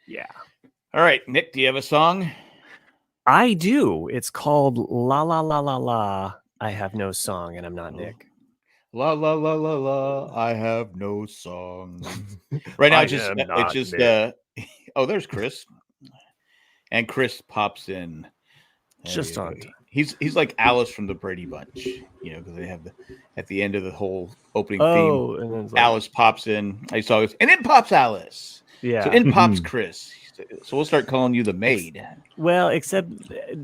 Yeah. All right, Nick, do you have a song? I do. It's called La La La La La. I have no song, and I'm not Nick. La la la la la. I have no song. Right now, it's just. Oh, there's Chris, and Chris pops in. Just on time. He's like Alice from the Brady Bunch, because they have at the end of the whole opening theme. And then Alice pops in. I saw this, and in pops Alice. Yeah. So in pops Chris. So we'll start calling you the maid. Well, except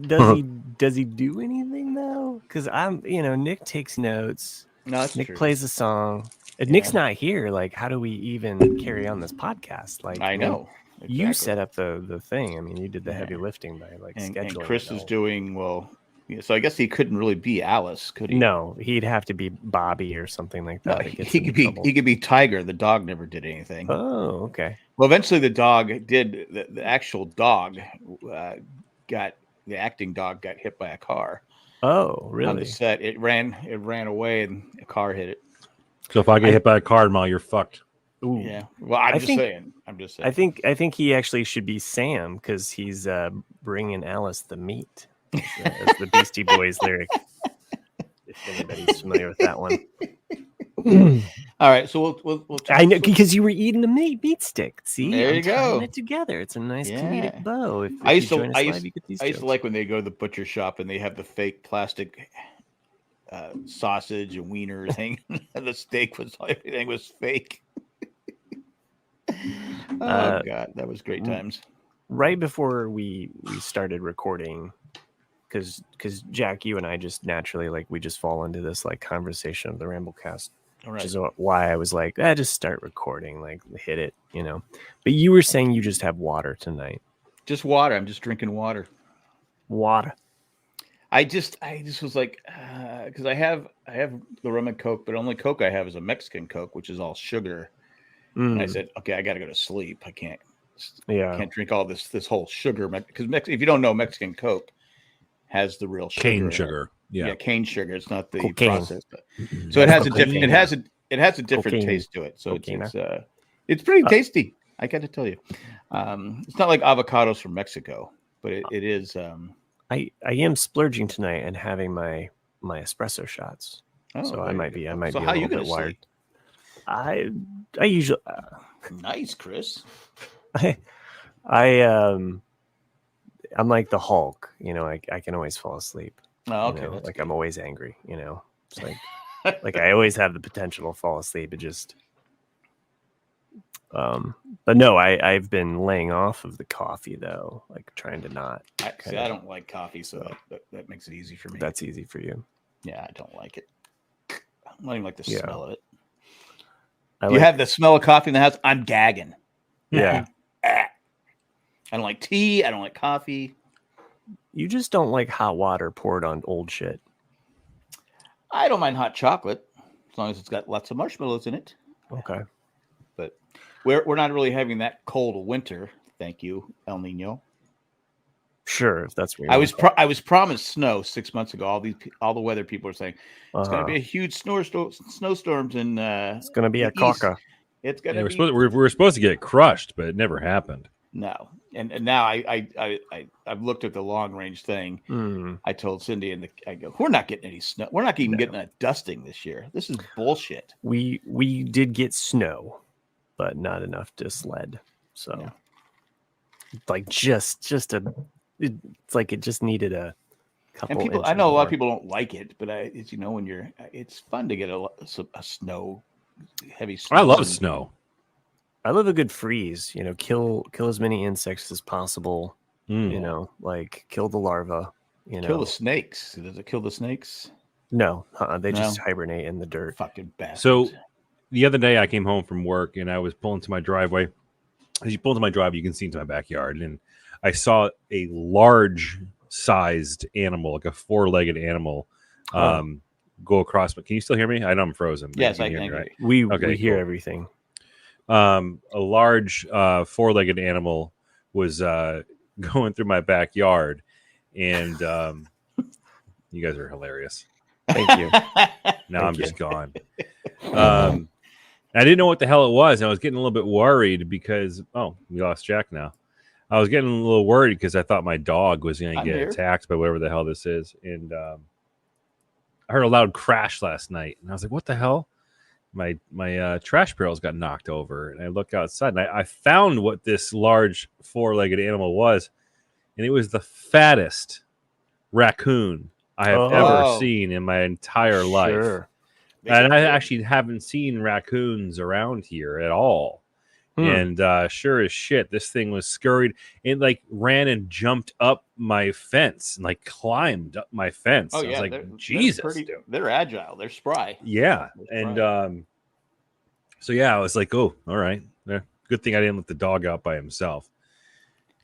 does he do anything though? Because Nick takes notes. No, Nick true. plays a song. Yeah. Nick's not here. Like, how do we even carry on this podcast? Like, I know. Exactly. You set up the thing. I mean, you did the heavy lifting by scheduling. And Chris is doing well. So I guess he couldn't really be Alice, could he? No, he'd have to be Bobby or something like that. No, he could be Tiger. The dog never did anything. Oh, okay. Well, eventually the dog did. The actual dog the acting dog got hit by a car. Oh, really? On the set, it ran away and a car hit it. So if I get hit by a car tomorrow, you're fucked. Ooh. Yeah. Well, I'm just saying. I think he actually should be Sam because he's bringing Alice the meat. As the Beastie Boys lyric. If anybody's familiar with that one. All right, so we'll I know because you were eating a meat stick. See, there you go. It together. It's a nice comedic bow. If I used to like when they go to the butcher shop and they have the fake plastic sausage and wieners hanging. The steak everything was fake. Oh God, that was great times. Right before we started recording, because Jack, you and I just naturally we just fall into this conversation of the Ramblecast. Right. Which is why I was like, just start recording, hit it, But you were saying you just have water tonight. Just water. I'm just drinking water. Water. I just was like, because I have the rum and Coke, but only Coke I have is a Mexican Coke, which is all sugar. And I said, okay, I got to go to sleep. I can't drink all this whole sugar because if you don't know, Mexican Coke has the real sugar. Cane sugar. Yeah, cane sugar. It's not the cocaine. Processed. So it has a different. It has a different taste to it. So it's pretty tasty. I got to tell you, it's not like avocados from Mexico, but it is. I am splurging tonight and having my espresso shots. So I might be a little bit wired. I usually nice, Chris. I'm like the Hulk, I can always fall asleep. Oh, okay. I'm always angry, It's like I always have the potential to fall asleep. It just but no, I've been laying off of the coffee though, trying to not. I don't like coffee, so that makes it easy for me. That's easy for you. Yeah, I don't like it. I don't even like the smell of it. You have the smell of coffee in the house, I'm gagging. Yeah. I don't like tea. I don't like coffee. You just don't like hot water poured on old shit. I don't mind hot chocolate as long as it's got lots of marshmallows in it. Okay. But we're not really having that cold winter. Thank you, El Nino. Sure, if that's what I was promised snow 6 months ago. All the weather people are saying it's going to be a huge snowstorms and it's going to be a caca. It's going to be. We were supposed to get crushed, but it never happened. No, and now I've looked at the long range thing. I told Cindy I go, we're not getting any snow. We're not even getting a dusting this year. This is bullshit. We did get snow, but not enough to sled. So, it's like it just needed a couple. And I know a lot of people don't like it, but it's fun to get a snow, heavy snow. I love snow. I love a good freeze, kill as many insects as possible, kill the larva, Kill the snakes. Does it kill the snakes? No, they just hibernate in the dirt. Fucking bastards. So the other day I came home from work and I was pulling to my driveway. As you pull into my driveway, you can see into my backyard. And I saw a large sized animal, like a 4-legged animal, go across. But can you still hear me? I know I'm frozen. Yes, I can. Right? We hear everything. A large 4-legged animal was going through my backyard, and you guys are hilarious. Thank you. Now I'm just gone. I didn't know what the hell it was. And I was getting a little bit worried because we lost Jack now. I was getting a little worried because I thought my dog was going to get here. attacked by whatever the hell this is. And I heard a loud crash last night. And I was like, what the hell? My trash barrels got knocked over. And I look outside and I found what this large 4-legged animal was. And it was the fattest raccoon I have ever seen in my entire life. And I actually haven't seen raccoons around here at all. And sure as shit, this thing was scurried. It like ran and jumped up my fence and like climbed up my fence. Oh, I was like, they're Jesus. they're agile. They're spry. Yeah. And so, yeah, I was like, oh, all right. Good thing I didn't let the dog out by himself.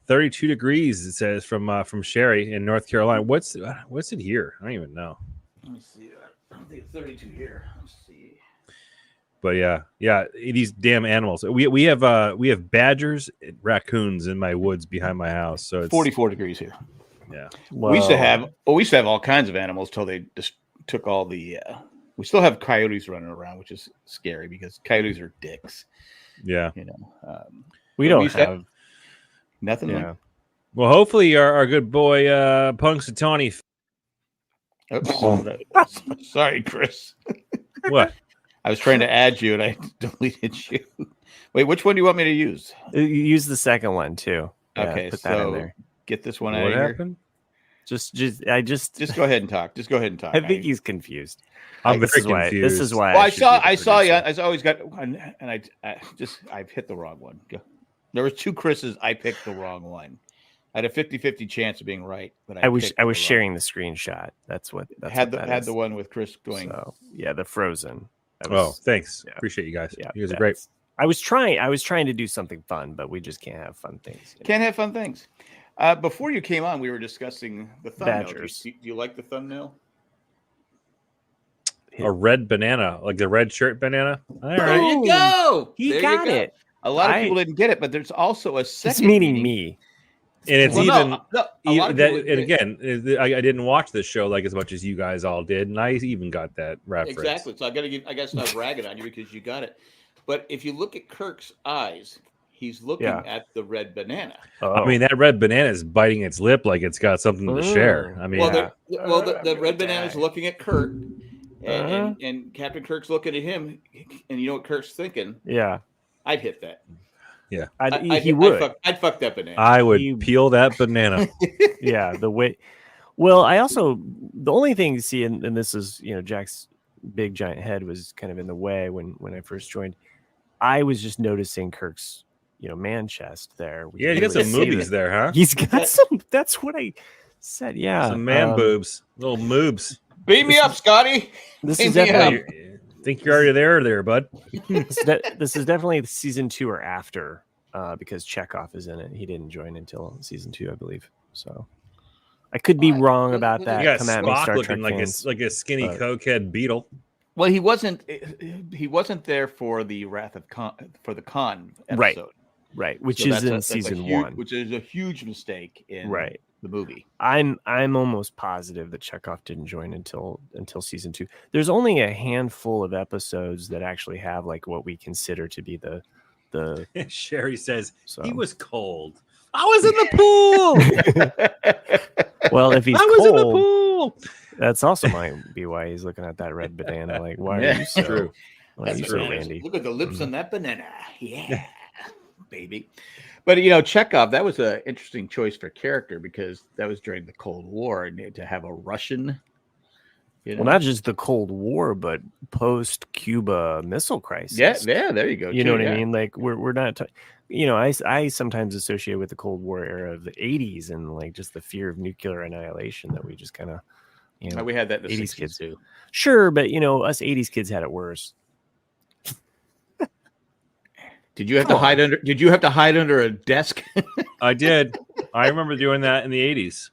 32 degrees, it says from Sherry in North Carolina. What's it here? I don't even know. Let me see. I don't think it's 32 here. Let's see. But yeah, these damn animals. We have badgers, and raccoons in my woods behind my house. So it's 44 degrees here. Yeah, we used to have all kinds of animals till they just took all the. We still have coyotes running around, which is scary because coyotes are dicks. Yeah, we don't have nothing. Yeah. Like... Well, hopefully our good boy Punxsutawney. Sorry, Chris. What? I was trying to add you and I deleted you. Wait, which one do you want me to use? Use the second one too. Okay, put that in there. Get this one out What of happened? here. Just go ahead and talk. Just go ahead and talk. I think he's confused. I'm very confused. This is why. Well, I saw you. I always got, and I've hit the wrong one. There was 2 Chris's. I picked the wrong one. I had a 50-50 chance of being right, but I was sharing the screenshot. That's had the one with Chris going. So, yeah, the Frozen. Thanks. Yeah. Appreciate you guys. Yeah, you guys are great. I was trying to do something fun, but we just can't have fun things. Can't have fun things. Before you came on, we were discussing the thumbnail. Badgers. Do you like the thumbnail? A red banana, like the red shirt banana. All right. There you go. He got it. A lot of people didn't get it, but there's also a second. It's meaning me. And it's again, I didn't watch this show like as much as you guys all did, and I even got that reference. Exactly. So I got to stop bragging on you because you got it. But if you look at Kirk's eyes, he's looking at the red banana. I mean, that red banana is biting its lip like it's got something to share. I mean, the red banana is looking at Kirk, and Captain Kirk's looking at him, and you know what Kirk's thinking? Yeah, I'd hit that. Yeah, I'd fuck that banana. I would peel that banana. Yeah, the way. Well, the only thing you see, and this is, Jack's big giant head was kind of in the way when I first joined. I was just noticing Kirk's, man chest there. Yeah, he got some movies there, huh? He's got some. That's what I said. Yeah, some man boobs, little moobs. Beat me up, Scotty. This is definitely. Think you're already there, bud. This is definitely season 2 or after, because Chekhov is in it. He didn't join until season 2, I believe. So I could be wrong about that. You got Come at Spock me, Star looking Trek like a skinny cokehead beetle. Well, he wasn't there for the Wrath of Khan, for the Khan episode, right? Which is in season 1, which is a huge mistake in the movie. I'm almost positive that Chekhov didn't join until season 2. There's only a handful of episodes that actually have like what we consider to be the. Sherry says he was cold. I was in the pool. Well, if he's I was in the pool. That's also might be why he's looking at that red banana. Like, why are you so? True. Why are you so randy? Look at the lips on that banana. Yeah, baby. But Chekhov, that was an interesting choice for character because that was during the Cold War, and to have a Russian. Well, not just the Cold War, but post-Cuba Missile Crisis. Yeah, there you go. You know what I mean? Like we're not. I sometimes associate with the Cold War era of the 80s and like just the fear of nuclear annihilation that we just kind of. We had that in the 80s kids too. Sure, but us 80s kids had it worse. Did you have to hide under? Did you have to hide under a desk? I did. I remember doing that in the 80s.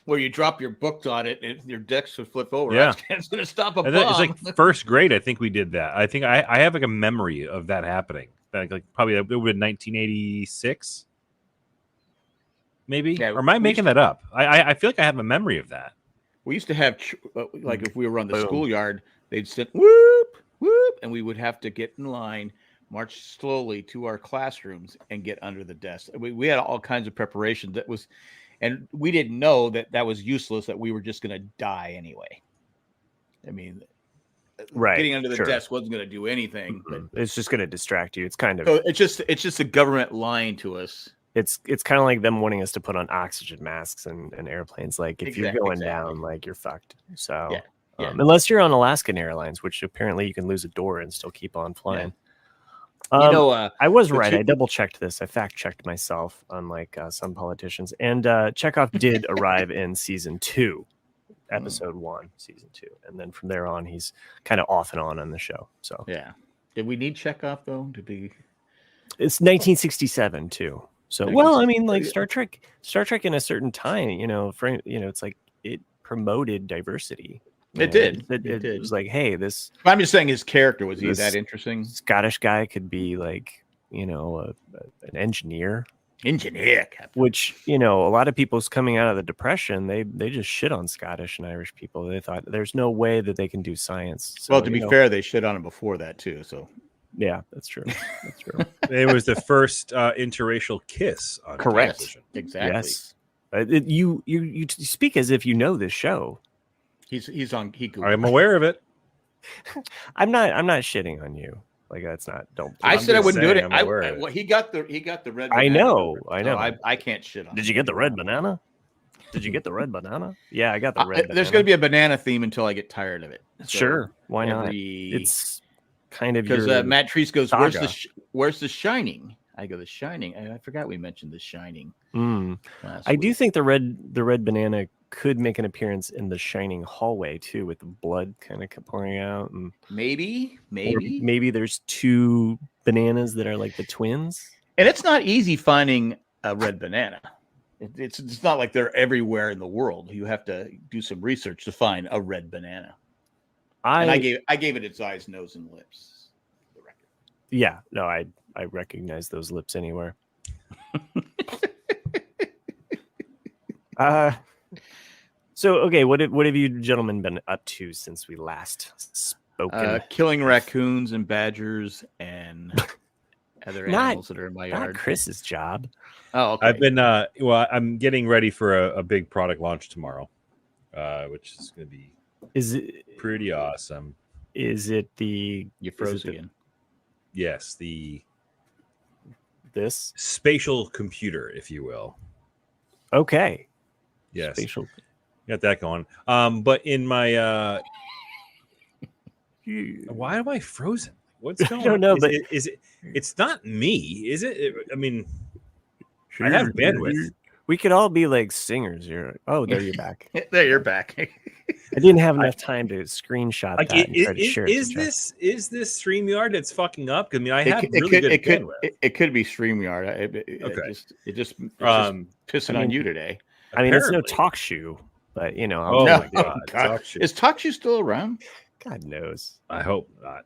Where you drop your books on it and your desk would flip over. Yeah, it's going to stop a bomb. It's like first grade. I think we did that. I think I have like a memory of that happening. Like probably it would have been 1986, maybe. Yeah, or am I making that up? I feel like I have a memory of that. We used to have like if we were on the schoolyard, they'd sit whoop whoop, and we would have to get in line march slowly to our classrooms and get under the desk. We had all kinds of preparation and we didn't know that was useless, that we were just going to die anyway. I mean, getting under the desk wasn't going to do anything. Mm-hmm. But it's just going to distract you. It's kind of, so it's just the government lying to us. It's kind of like them wanting us to put on oxygen masks and airplanes. Like if you're going down, like you're fucked. So unless you're on Alaskan Airlines, which apparently you can lose a door and still keep on flying. Yeah. I was right. I double checked this. I fact checked myself, unlike some politicians. And Chekhov did arrive in season 2, episode 1, season 2, and then from there on, he's kind of off and on the show. So yeah, did we need Chekhov though? It's 1967 too. So well, I mean, like Star Trek in a certain time, it's like it promoted diversity. It did. It was like, hey, this. I'm just saying, his character, was he that interesting? Scottish guy could be like, an engineer. Which, a lot of people's coming out of the Depression, they just shit on Scottish and Irish people. They thought there's no way that they can do science. So, well, to be fair, they shit on him before that too. So yeah, that's true. That's true. It was the first interracial kiss on television. Exactly. Yes. You speak as if you know this show. He's on. I'm aware of it. I'm not shitting on you. Like that's not. Don't. I said I wouldn't do it. He got the red. I know. I can't shit on. Did you get the red banana? Did you get the red banana? Yeah, I got the red. There's going to be a banana theme until I get tired of it. So sure. Why not? It's kind of because Matt Treese goes, "Where's the Shining?" I go, "The Shining." I forgot we mentioned The Shining. I do think the red banana could make an appearance in The Shining hallway too, with the blood kind of pouring out. And maybe there's 2 bananas that are like the twins. And it's not easy finding a red banana. It's not like they're everywhere in the world. You have to do some research to find a red banana. I gave it its eyes, nose, and lips. For the record. Yeah, no, I recognize those lips anywhere. So okay, what have you gentlemen been up to since we last spoken? Killing raccoons and badgers and other animals that are in my yard. Not Chris's job. Oh, okay. I've been I'm getting ready for a big product launch tomorrow, which is going to be pretty awesome. Is it the you froze again? Yes, this spatial computer, if you will. Okay. Yes. Spatial. Got that going. But in my why am I frozen? What's going on? I don't know, but it's not me, is it? I mean, I have bandwidth. We could all be like singers here. Oh, there you're back. There you're back. I didn't have enough time to screenshot that and try to share it. Is this StreamYard that's fucking up? I mean, I have really good bandwidth. It could be StreamYard. It just pissing on you today. I mean, it's no talk shoe, but my God. Is TalkShoe still around? God knows. I hope not.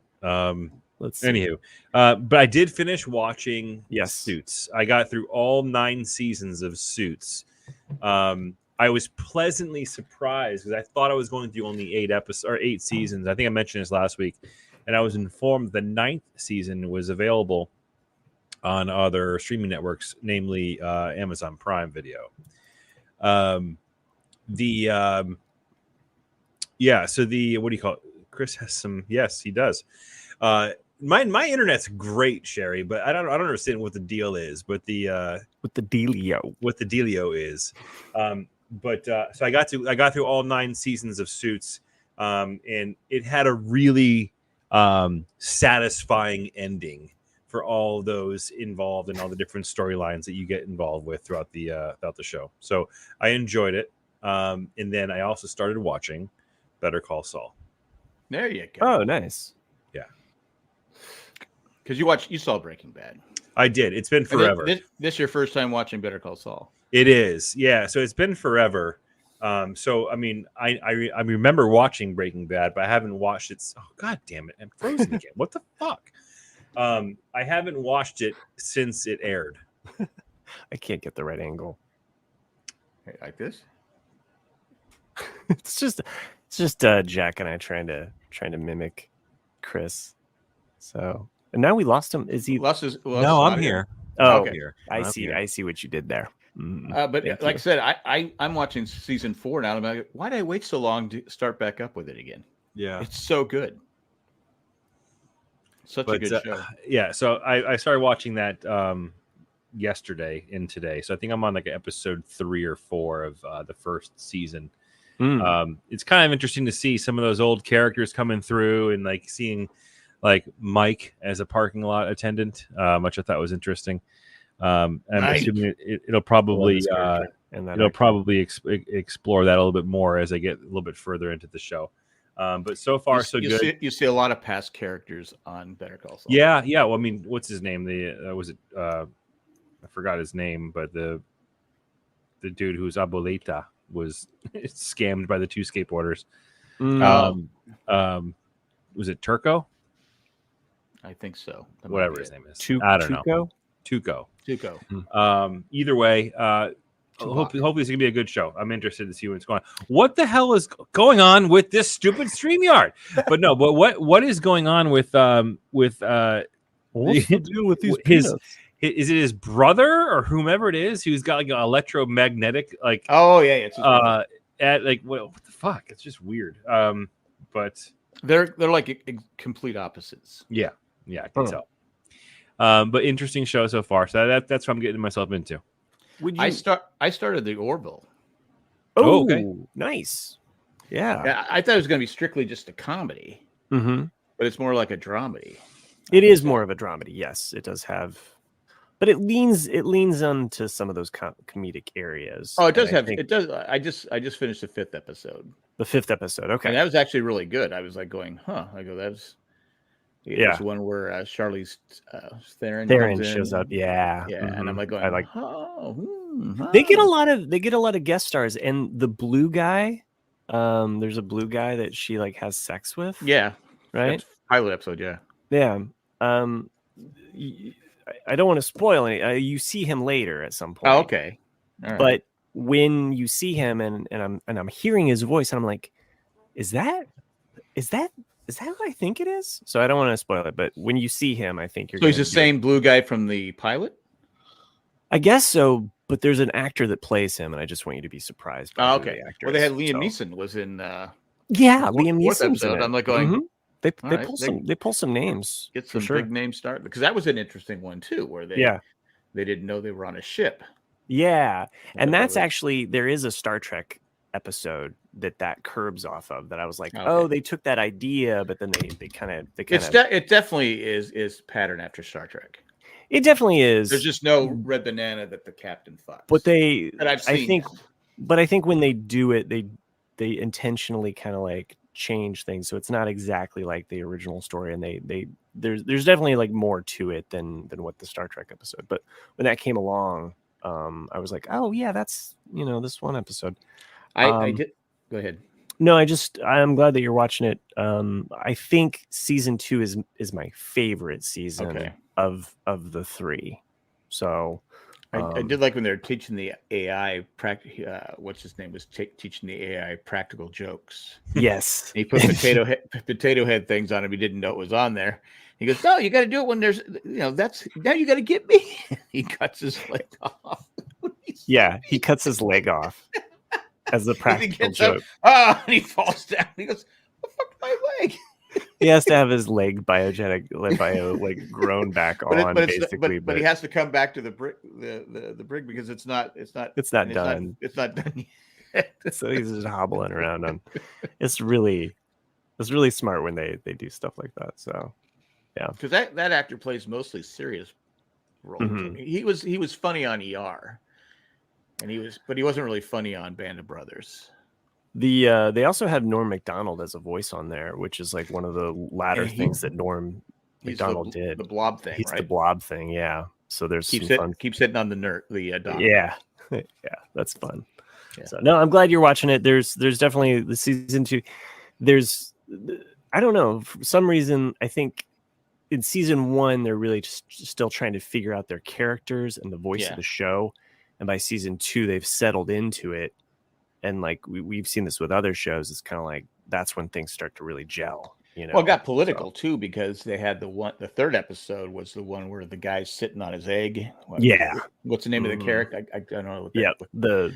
Let's see. Anywho, but I did finish watching Suits. I got through all 9 seasons of Suits. I was pleasantly surprised because I thought I was going to do only 8 seasons. I think I mentioned this last week, and I was informed the 9th season was available on other streaming networks, namely Amazon Prime Video. So the what do you call it? Chris has some. Yes, he does. My internet's great, Sherry, but I don't understand what the deal is. But what the dealio is. So I got through all 9 seasons of Suits, and it had a really satisfying ending for all those involved and all the different storylines that you get involved with throughout the show. So I enjoyed it, and then I also started watching Better Call Saul. There you go. Oh, nice. Yeah, because you saw Breaking Bad. I did. It's been forever. This your first time watching Better Call Saul? It is. Yeah. So it's been forever. So I mean, I remember watching Breaking Bad, but I haven't watched it. Oh, God damn it! I'm frozen again. What the fuck? I haven't watched it since it aired. I can't get the right angle. Like this? It's just Jack and I trying to mimic Chris. So And now we lost him. Is he? No, I'm here. Oh, okay. Here. I see. Here. I see what you did there. But like I said, I'm watching season 4 now. I'm like, why did I wait so long to start back up with it again? Yeah, it's so good. Such a good show. Yeah, so I started watching that yesterday and today. So I think I'm on like episode 3 or 4 of the first season. It's kind of interesting to see some of those old characters coming through and like seeing like Mike as a parking lot attendant, which I thought was interesting. I'm assuming it'll probably explore that a little bit more as I get a little bit further into the show. But so far, so good. You see a lot of past characters on Better Call Saul. Yeah. Well, I mean, what's his name? I forgot his name, but the dude who's Abuelita was scammed by the 2 skateboarders. Was it Turco? I think so. Whatever his name is. I don't know. Tuco. Either way, hopefully it's gonna be a good show. I'm interested to see what's going on. What the hell is going on with this stupid StreamYard? But what is going on with what's the deal with these peanuts? Is it his brother or whomever it is who's got like an electromagnetic like? Oh yeah, at like what the fuck? It's just weird. But they're like complete opposites. Yeah, I can tell. But interesting show so far. So that's what I'm getting myself into. I started the Orville. Oh, okay. Nice. Yeah. I thought it was going to be strictly just a comedy. Mm-hmm. But it's more like a dramedy. It is more of a dramedy. Yes, it does have, but it leans onto some of those comedic areas. Oh, it does have. It does. I just finished the 5th episode. The 5th episode. Okay. And that was actually really good. I was like going, huh? I go, that's. It's one where Charlize Theron shows up. Yeah. And I'm like going, They get a lot of guest stars, and the blue guy. There's a blue guy that she like has sex with. Yeah. Right. That's pilot episode. Yeah. Yeah. I don't want to spoil any. You see him later at some point. Oh, okay. All right. But when you see him and I'm hearing his voice, and I'm like, is that what I think it is? So I don't want to spoil it, but when you see him, I think you're. So he's the same blue guy from the pilot. I guess so, but there's an actor that plays him, and I just want you to be surprised. By okay. The actor well, they had Liam Neeson was in. Liam Neeson. I'm like going. They pull some names. Get some big names start because that was an interesting one too, where they didn't know they were on a ship. Yeah, and that's actually there is a Star Trek episode that curbs off of that. I was like, they took that idea, but then they kind of it definitely is pattern after Star Trek. It definitely is. There's just no red banana that the captain fucks. But I think when they do it, they intentionally kind of like change things, so it's not exactly like the original story, and there's definitely like more to it than what the Star Trek episode. But when that came along, I was like, oh yeah, that's this one episode. I did. Go ahead. No, I'm glad that you're watching it. I think season 2 is my favorite season of the 3. So I did like when they're teaching the AI what's his name was teaching the AI practical jokes. Yes. He put potato head things on him. He didn't know it was on there. He goes, no, you got to do it when there's, that's now you got to get me. He cuts his leg off. Yeah, he cuts his leg off as a practical joke. And he falls down. He goes, "What the fuck, my leg?" He has to have his leg grown back on, basically. But he has to come back to the brig because it's not done. It's not done yet. So he's just hobbling around on. It's really smart when they do stuff like that. So yeah, because that actor plays mostly serious roles. Mm-hmm. He was funny on ER. But he wasn't really funny on Band of Brothers. They also had Norm Macdonald as a voice on there, which is like one of the latter things that Norm Macdonald did. The blob thing, the blob thing, yeah. So there's keeps hitting on the dog. Yeah, yeah, that's fun. Yeah. So no, I'm glad you're watching it. There's definitely the season 2. I don't know, for some reason I think in season 1 they're really just still trying to figure out their characters and the voice of the show. And by season 2, they've settled into it. And like we've seen this with other shows, it's kind of like that's when things start to really gel. You know, well, it got political too because they had the third episode was the one where the guy's sitting on his egg. What's the name of the character? I don't know.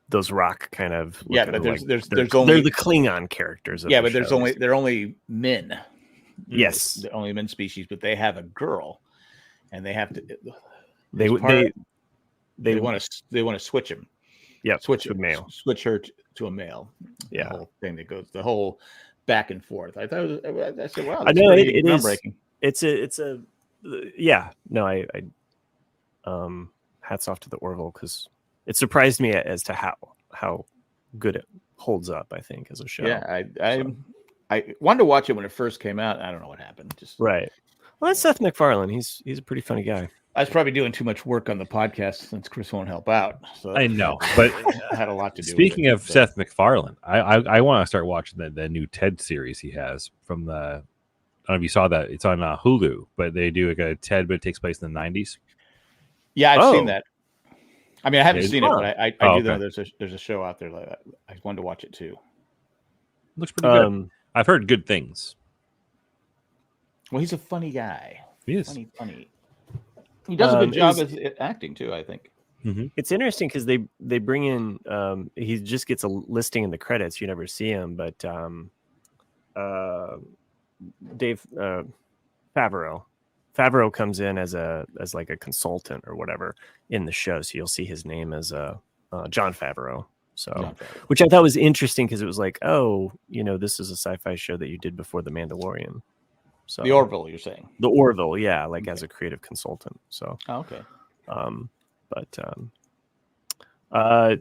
Those rock kind of but there's they're only the Klingon characters. Of but they're only men. Yes, they're only men species, but they have a girl, and they have to. They want to switch him. Yeah, switch her to a male. Yeah, the whole thing that goes the whole back and forth. I thought I said, wow, I know it is. Hats off to the Orville because it surprised me as to how good it holds up. I think as a show. Yeah, I wanted to watch it when it first came out. I don't know what happened. Just right. Well, that's Seth MacFarlane. He's a pretty funny guy. I was probably doing too much work on the podcast since Chris won't help out. So I know, but I had a lot to do. Speaking of Seth MacFarlane, I want to start watching the new TED series he has from the. I don't know if you saw that. It's on Hulu, but they do like a TED, but it takes place in the 90s. Yeah, I've seen that. I mean, I haven't seen it, but I do know there's a show out there like that. I wanted to watch it too. Looks pretty good. I've heard good things. Well, he's a funny guy. He is funny. He does a good job as acting too, I think. Mm-hmm. It's interesting because they bring in he just gets a listing in the credits. You never see him, but Dave Favreau comes in as like a consultant or whatever in the show, so you'll see his name as Jon Favreau. So, which I thought was interesting because it was like, oh, this is a sci-fi show that you did before The Mandalorian. So the Orville, you're saying? The Orville, yeah, like as a creative consultant. So, okay. I'd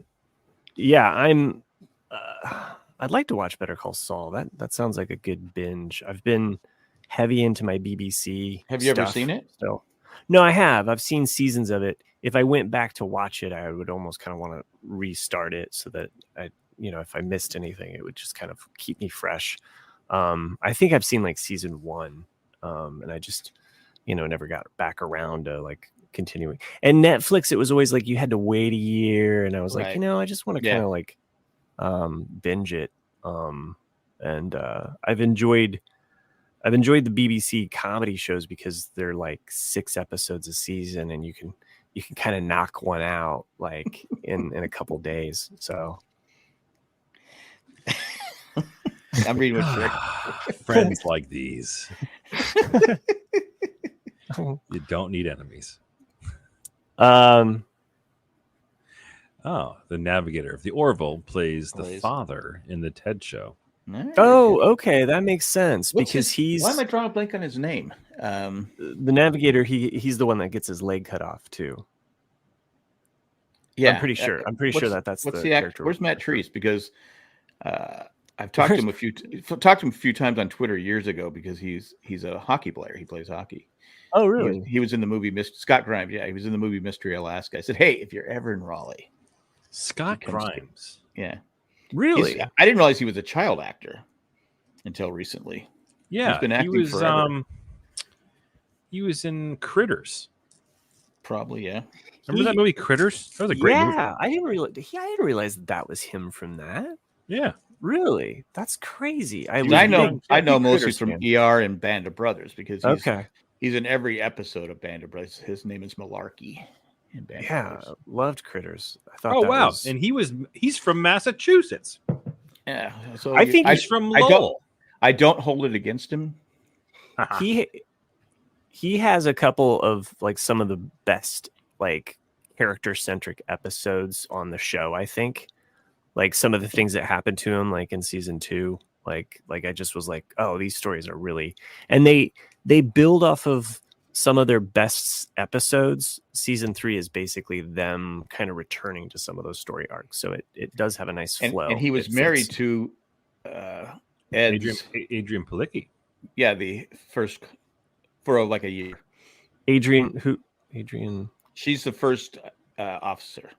like to watch Better Call Saul. That sounds like a good binge. I've been heavy into my BBC. Have you ever seen it? Still, no, I have. I've seen seasons of it. If I went back to watch it, I would almost kind of want to restart it so that if I missed anything, it would just kind of keep me fresh. I think I've seen like season 1, and I just, never got back around to like continuing. And Netflix, it was always like you had to wait a year, and I was like, I just want to kind of like binge it. And I've enjoyed the BBC comedy shows because they're like 6 episodes a season, and you can kind of knock one out like in a couple days. So. I'm reading what you're friends like these. You don't need enemies. The Navigator of the Orville plays the father in the TED show. Oh, okay, that makes sense because why am I drawing a blank on his name? The Navigator, he's the one that gets his leg cut off too. Yeah, I'm pretty sure. That's the character. Where's Matt Treese? Because I've talked to him a few times on Twitter years ago because he's a hockey player. He plays hockey. Oh, really? He was in the movie Scott Grimes. Yeah, he was in the movie Mystery Alaska. I said, hey, if you're ever in Raleigh, Scott Grimes. Yeah, really? I didn't realize he was a child actor until recently. Yeah, he's been acting forever. He was in Critters. Probably, yeah. Remember that movie Critters? That was a great movie. I didn't realize that was him from that. Yeah. Really? That's crazy. I know mostly from ER and Band of Brothers because he's in every episode of Band of Brothers. His name is Malarkey in Band of Brothers. Loved Critters. I thought and he's from Massachusetts. Yeah. So I think he's from Lowell. I don't hold it against him. He has a couple of like some of the best like character centric episodes on the show, I think. Like some of the things that happened to him, like in season 2, like I just was like, oh, these stories are really, and they build off of some of their best episodes. Season 3 is basically them kind of returning to some of those story arcs, so it does have a nice flow. And he was married to Adrian Palicki. Yeah, the first for like a year. Adrian. She's the first officer.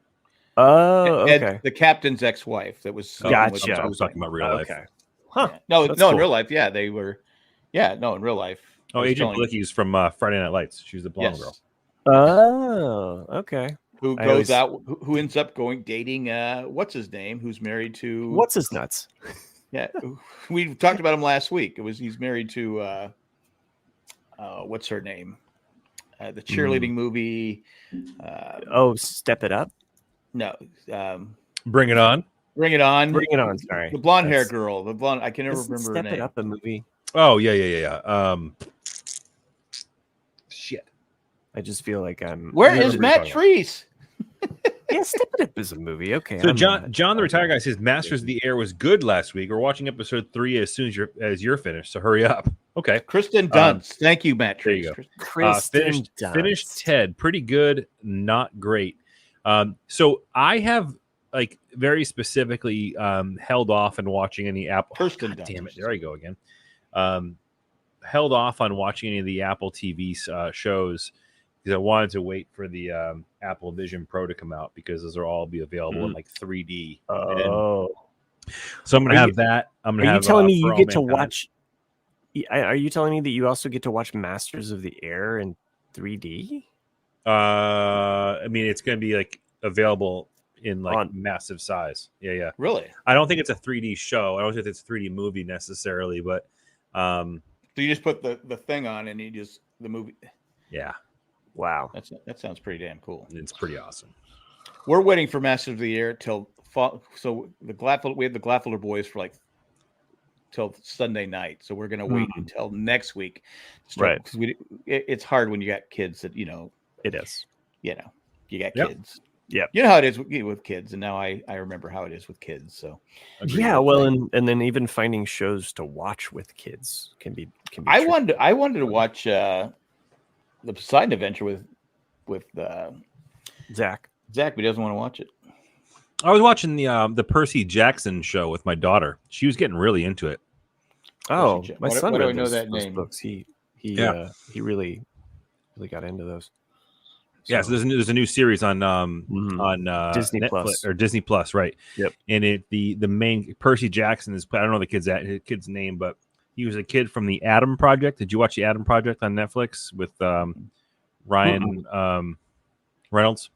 Oh, okay. The captain's ex-wife that was. Gotcha. I was talking about real life. Okay. Huh. Yeah. No, cool. In real life, yeah, they were. Yeah, no, in real life. Oh, Adrian Palicki's from Friday Night Lights. She's the blonde girl. Oh, okay. Who ends up dating what's his name? Who's married to what's his nuts? Yeah, we talked about him last week. He's married to what's her name? The cheerleading movie. Step It Up. No, Bring It On. Bring It On. Bring It On. Sorry, the blonde hair girl. The blonde. I can never remember Step her name. It Up, a movie. Oh yeah. Shit. I just feel like I'm. Where is Matt Treese? Yeah, Step It Up is a movie. Okay. So John the Retired Guy says Masters of the Air was good last week. We're watching episode 3 as soon as you're finished. So hurry up. Okay. Kristen Dunst. Thank you, Matt Treese. There you go. Finished Ted. Pretty good, not great. So I have like very specifically held off on watching any Apple. Kristen God Dunst. Damn it! There I go again. Held off on watching any of the Apple TV shows because I wanted to wait for the Apple Vision Pro to come out because those will all be available in like 3D. Oh, so I'm gonna have that. I'm gonna. Are have, you telling me you get to Mankind. watch? Are you telling me that you also get to watch Masters of the Air in 3D? I mean, it's gonna be like available in like massive size. Yeah. Really? I don't think it's a 3D show. I don't think it's a 3D movie necessarily, but so you just put the thing on and the movie. Yeah. Wow. That sounds pretty damn cool. It's pretty awesome. We're waiting for Masters of the Air till fall. So we have the Gladfelder boys for like till Sunday night. So we're gonna wait until next week. Right. Because it's hard when you got kids that It is. You got kids. Yep. You know how it is with kids, and now I remember how it is with kids. So yeah, well, and then even finding shows to watch with kids can be. I wanted to watch the Poseidon Adventure with Zach, but he doesn't want to watch it. I was watching the Percy Jackson show with my daughter. She was getting really into it. Oh, my son read read know those, that those name? books. He really got into those. Yeah, so there's a new series on Disney Netflix, Plus or Disney Plus, right? Yep. And the main Percy Jackson is, I don't know his kid's name, but he was a kid from the Adam Project. Did you watch the Adam Project on Netflix with Ryan Reynolds?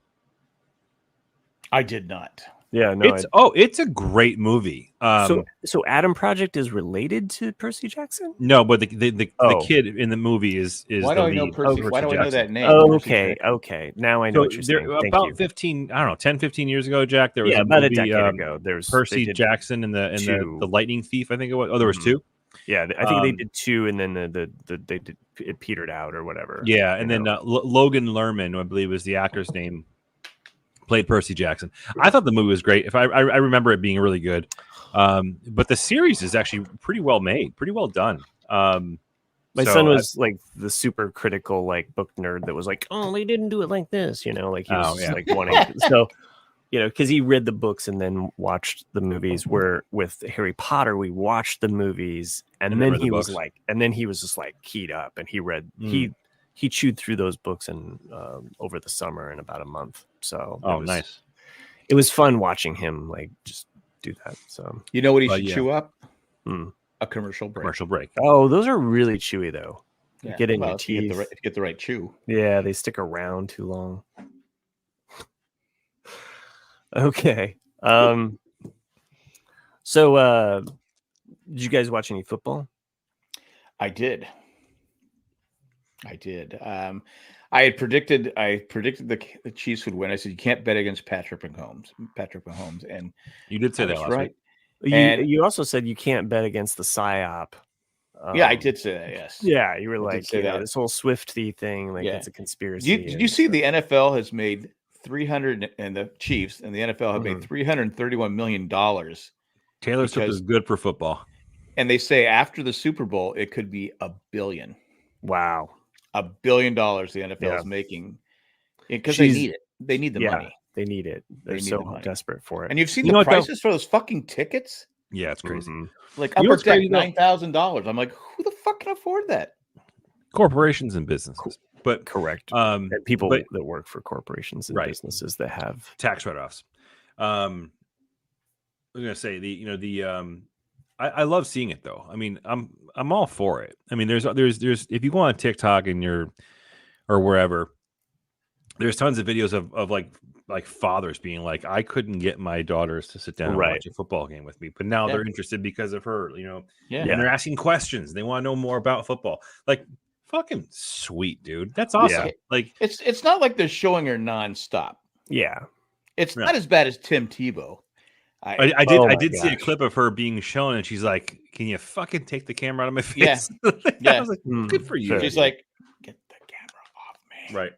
I did not. Yeah, no. It's a great movie. So Adam Project is related to Percy Jackson? No, but the kid in the movie is why do I know Percy? Why do I know that name? Oh, okay. Now I know what you're saying. About 10-15 years ago, Jack. There was about a decade ago. There's Percy Jackson and the Lightning Thief. I think it was. Oh, there was two. Yeah, I think they did two, and then it petered out or whatever. Yeah, and then Logan Lerman, I believe, was the actor's name. Played Percy Jackson. I thought the movie was great. If I remember it being really good, but the series is actually pretty well made, pretty well done. My son was like the super critical like book nerd that was like, oh, they didn't do it like this, like he was like wanting. So, because he read the books and then watched the movies. Where with Harry Potter, we watched the movies and then he was like, just like keyed up and he read he chewed through those books and over the summer in about a month. So nice. It was fun watching him like just do that. So you know what he should chew up? A commercial break. Oh, those are really chewy though. Yeah. Get in your teeth. Get the right chew. Yeah, they stick around too long. Okay. So did you guys watch any football? I did. I predicted the Chiefs would win. I said you can't bet against Patrick Mahomes, and you did say that last week. You also said you can't bet against the PSYOP. Yeah, I did say that. Yes. Yeah, you were like, this whole Swifty thing, like it's a conspiracy. Did you see the NFL has made 300, and the Chiefs and the NFL have made $331 million. Taylor Swift is good for football, and they say after the Super Bowl it could be $1 billion. Wow. $1 billion the NFL is making because they need it. They need the money. They need it. They're so desperate for it. And you've seen the prices for those fucking tickets? Yeah, it's crazy. Like upper deck $9,000. I'm like, who the fuck can afford that? Corporations and businesses. But correct. And people that work for corporations and businesses that have tax write-offs. I'm gonna say I love seeing it though. I mean, I'm all for it. I mean, there's if you go on TikTok and or wherever, there's tons of videos of like like fathers being like, I couldn't get my daughters to sit down and watch a football game with me, but now they're interested because of her, you know, and they're asking questions. They want to know more about football. Like, fucking sweet, dude. That's awesome. Yeah. Like, it's not like they're showing her nonstop. Yeah. It's not as bad as Tim Tebow. I did see a clip of her being shown, and she's like, "Can you fucking take the camera out of my face?" Yeah. I was like, "Good for you." Sure. She's like, "Get the camera off me." Right.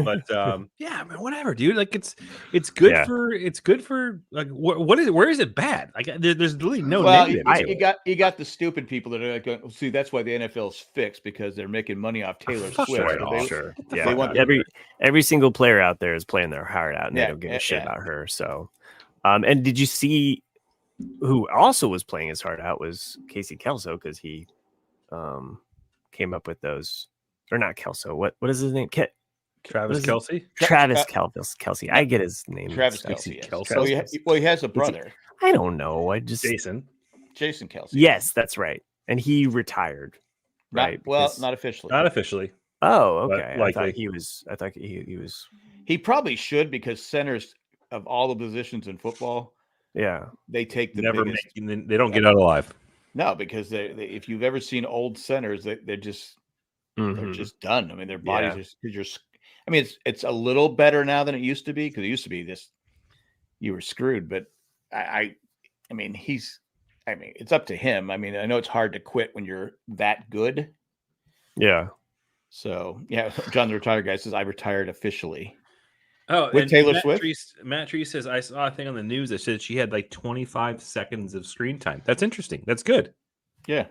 But yeah, man, whatever, dude. Like it's good for like where is it bad? Like there's really no negative. You got the stupid people that are like going, see, that's why the NFL's fixed, because they're making money off Taylor Swift. They want every single player out there is playing their heart out, and they don't give a shit about her. So, and did you see who also was playing his heart out was Casey Kelso, because he came up with those, or not Kelso. What is his name? Travis Kelce? Travis Kelce. I get his name. Travis Kelce. Well, he has a brother. I don't know. Jason Kelce. Yes, that's right. And he retired. Right. Not officially. Not officially. Oh, okay. I thought he was. He probably should, because centers of all the positions in football, they take the biggest. They don't get out alive. No, because they if you've ever seen old centers, they're just done. I mean, their bodies are just. I mean, it's a little better now than it used to be, because it used to be this, you were screwed. But I mean, it's up to him. I mean, I know it's hard to quit when you're that good. Yeah. So John the retired guy says, I retired officially. Oh, with Taylor Swift. Matt Tree says, I saw a thing on the news that said she had like 25 seconds of screen time. That's interesting. That's good. Yeah.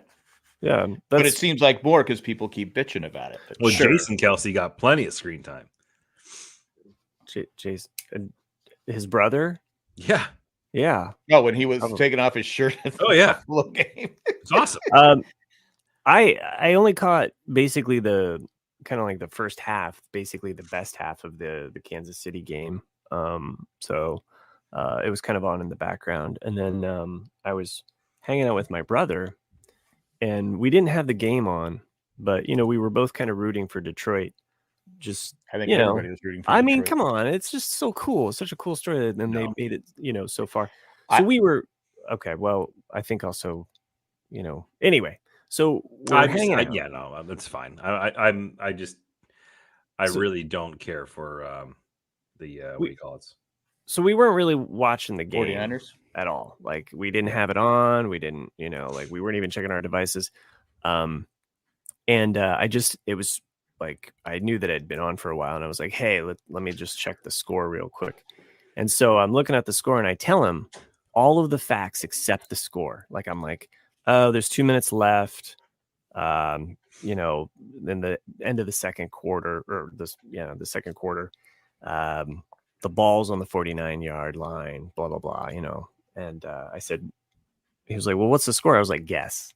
Yeah, but it seems like more because people keep bitching about it. Well, Jason Kelce got plenty of screen time. Jason, his brother. Yeah. No, when he was taking off his shirt. Oh yeah, game. It's awesome. I only caught basically the kind of like the first half, basically the best half of the Kansas City game. So it was kind of on in the background, and then I was hanging out with my brother. And we didn't have the game on, but we were both kind of rooting for Detroit. Just I think everybody was rooting for Detroit. I mean, come on, it's just so cool. It's such a cool story, and they made it, so far. So we were okay. Well, I think also, anyway. So we're hanging out. Yeah, no, that's fine. I really don't care for the what do you call it? So we weren't really watching the game 49ers at all. Like we didn't have it on. We didn't, like we weren't even checking our devices. And it was like, I knew that it had been on for a while, and I was like, hey, let me just check the score real quick. And so I'm looking at the score, and I tell him all of the facts except the score. Like, I'm like, oh, there's 2 minutes left. In the end of the second quarter, or the second quarter, the ball's on the 49-yard line, blah, blah, blah, And I said, he was like, well, what's the score? I was like, guess.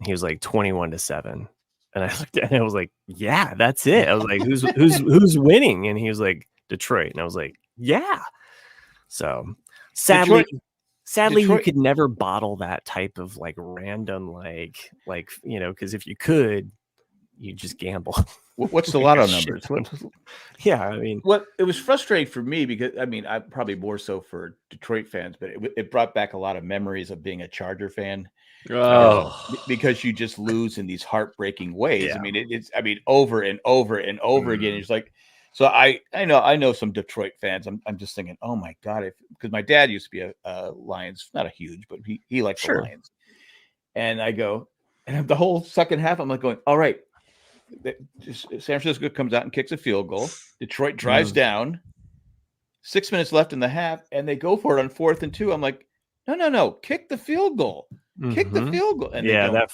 He was like 21-7. And I looked at it and I was like, yeah, that's it. I was like, who's winning? And he was like, Detroit. And I was like, yeah. So sadly, Detroit, you could never bottle that type of like random, because if you could, you just gamble. What's the lotto numbers? Yeah, I mean, it was frustrating for me because I probably more so for Detroit fans, but it brought back a lot of memories of being a Charger fan. Because you just lose in these heartbreaking ways. Yeah. I mean, it's over and over and over again. It's like, so I know some Detroit fans. I'm just thinking, oh my God, because my dad used to be a Lions, not a huge, but he liked the Lions. And I go, and the whole second half, I'm like going, all right. San Francisco comes out and kicks a field goal. Detroit drives down. 6 minutes left in the half, and they go for it on 4th and 2. I'm like, no, kick the field goal. Kick the field goal. And that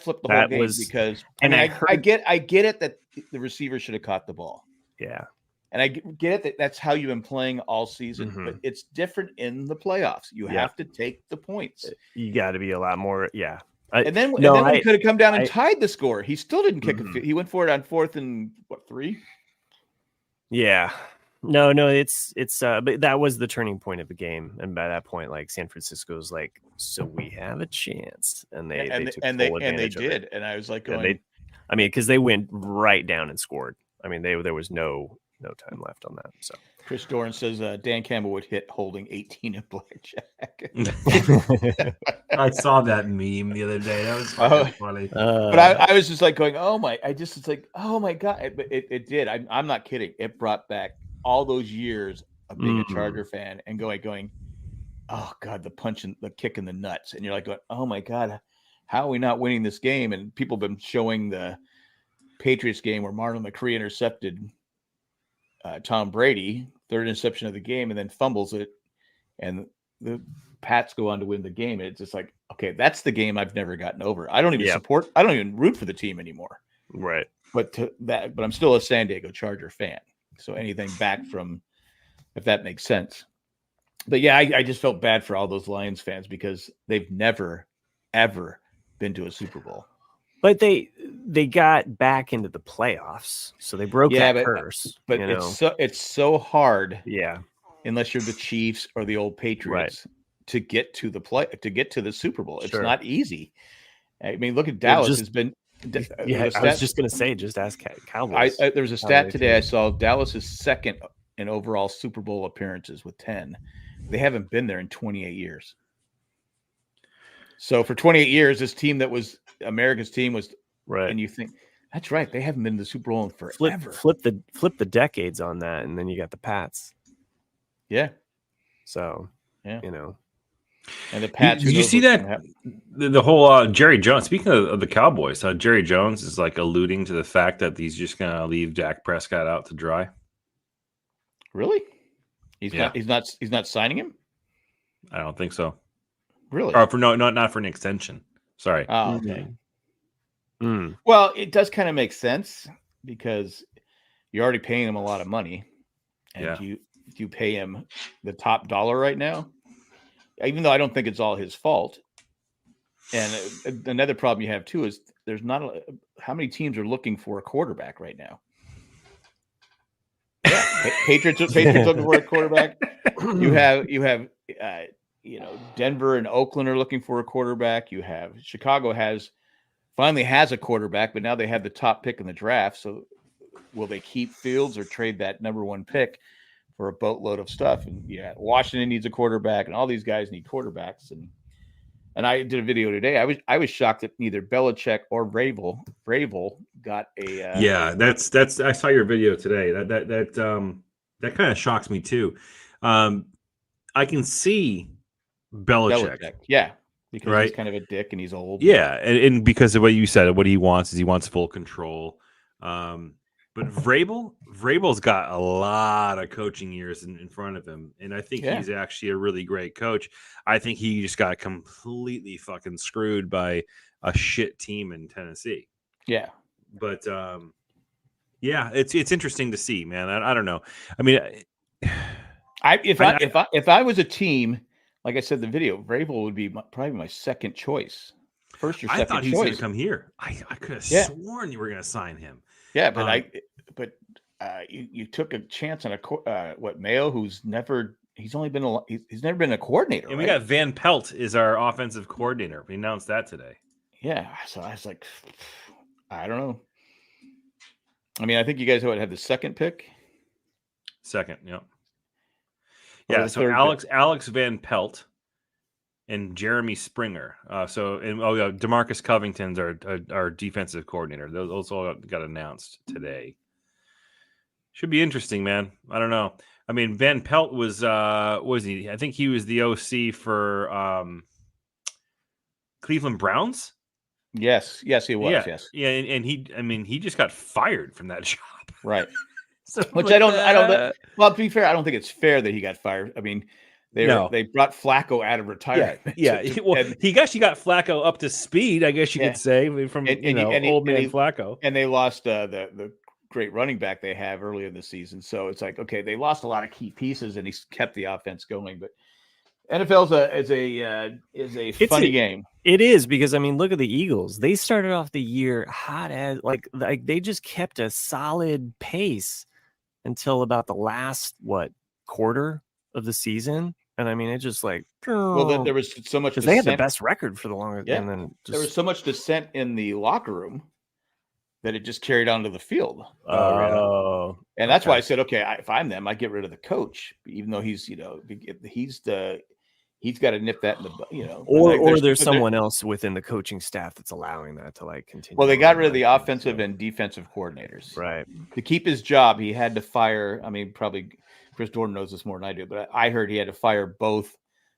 flipped the whole game because I get it that the receiver should have caught the ball. Yeah. And I get it that's how you've been playing all season, but it's different in the playoffs. You have to take the points. You got to be a lot more. Yeah. And then when he could have come down and tied the score, he still didn't kick a. He went for it on 4th and 3. Yeah, no, it's but that was the turning point of the game, and by that point, like San Francisco's like, so we have a chance, and they did, and I was like, going, because they went right down and scored. I mean, there was no no time left on that. So Chris Doran says Dan Campbell would hit holding 18 in blackjack. I saw that meme the other day. That was funny. But I was just like going, it's like, oh my God. But it did. I'm not kidding. It brought back all those years of being a Charger fan and going, oh God, the punch and the kick in the nuts. And you're like going, oh my God, how are we not winning this game? And people have been showing the Patriots game where Marlon McCree intercepted Tom Brady, third interception of the game, and then fumbles it. And the Pats go on to win the game. And it's just like, okay, that's the game I've never gotten over. I don't even root for the team anymore. Right. But I'm still a San Diego Charger fan. So anything back from, if that makes sense. But yeah, I just felt bad for all those Lions fans because they've never, ever been to a Super Bowl. But they got back into the playoffs, so they broke that curse. But it's so hard, unless you're the Chiefs or the old Patriots, to get to the Super Bowl. It's not easy. I mean, look at Dallas has been. I was just going to say, just ask Cowboys. There was a stat today I saw. Dallas is second in overall Super Bowl appearances with 10. They haven't been there in 28 years. So for 28 years, this team that was America's team was right, and you think that's right. They haven't been to the Super Bowl in forever. Flip the decades on that, and then you got the Pats. Yeah. So and the Pats. Did you see that the whole Jerry Jones? Speaking of the Cowboys, Jerry Jones is like alluding to the fact that he's just going to leave Dak Prescott out to dry. Really? He's not signing him? I don't think so. Really? Or not for an extension. Sorry. Oh, okay. Well, it does kind of make sense because you're already paying him a lot of money, and you pay him the top dollar right now, even though I don't think it's all his fault. And another problem you have too is there's not how many teams are looking for a quarterback right now. Yeah, Patriots looking for a quarterback. You have Denver and Oakland are looking for a quarterback. You have Chicago finally has a quarterback, but now they have the top pick in the draft. So will they keep Fields or trade that number one pick for a boatload of stuff? And Washington needs a quarterback, and all these guys need quarterbacks. And I did a video today. I was shocked that neither Belichick or Vrabel got a. That's. I saw your video today. That kind of shocks me too. I can see Belichick. Yeah, because he's kind of a dick and he's old. Yeah, and because of what you said, what he wants is he wants full control. But Vrabel's got a lot of coaching years in front of him, and I think he's actually a really great coach. I think he just got completely fucking screwed by a shit team in Tennessee. Yeah, but it's interesting to see, man. I don't know. I mean, if I was a team, like I said in the video, Vrabel would be probably my second choice. First or second choice. I thought he was going to come here. I could have sworn you were going to sign him. Yeah, but you took a chance on Mayo, who's never been a coordinator. And we got Van Pelt is our offensive coordinator. We announced that today. Yeah, so I was like, I don't know. I mean, I think you guys would have the second pick. Second, yeah. Yeah, so Alex Van Pelt and Jeremy Springer. DeMarcus Covington's our defensive coordinator. Those all got announced today. Should be interesting, man. I don't know. I mean, Van Pelt was he? I think he was the OC for Cleveland Browns. Yes, he was. Yeah, and he just got fired from that job. Right. So, which I don't. Well, to be fair, I don't think it's fair that he got fired. I mean, they brought Flacco out of retirement. Yeah. He actually got Flacco up to speed, I guess you could say, from old man Flacco. And they lost the great running back they have earlier in the season. So it's like, okay, they lost a lot of key pieces, and he's kept the offense going. But NFL is a funny game. It is, because I mean, look at the Eagles. They started off the year hot as like they just kept a solid pace until about the last quarter of the season. And I mean, it just there was so much because they had the best record for the longest. Yeah. And then there was so much dissent in the locker room that it just carried onto the field. Oh, and that's why I said, okay, if I'm them, I get rid of the coach, even though he's he's got to nip that in the or there's someone else within the coaching staff that's allowing that to like continue. Well, they got rid of the offensive and defensive coordinators, right? To keep his job, he had to fire. I mean, probably Chris Dorn knows this more than I do, but I heard he had to fire both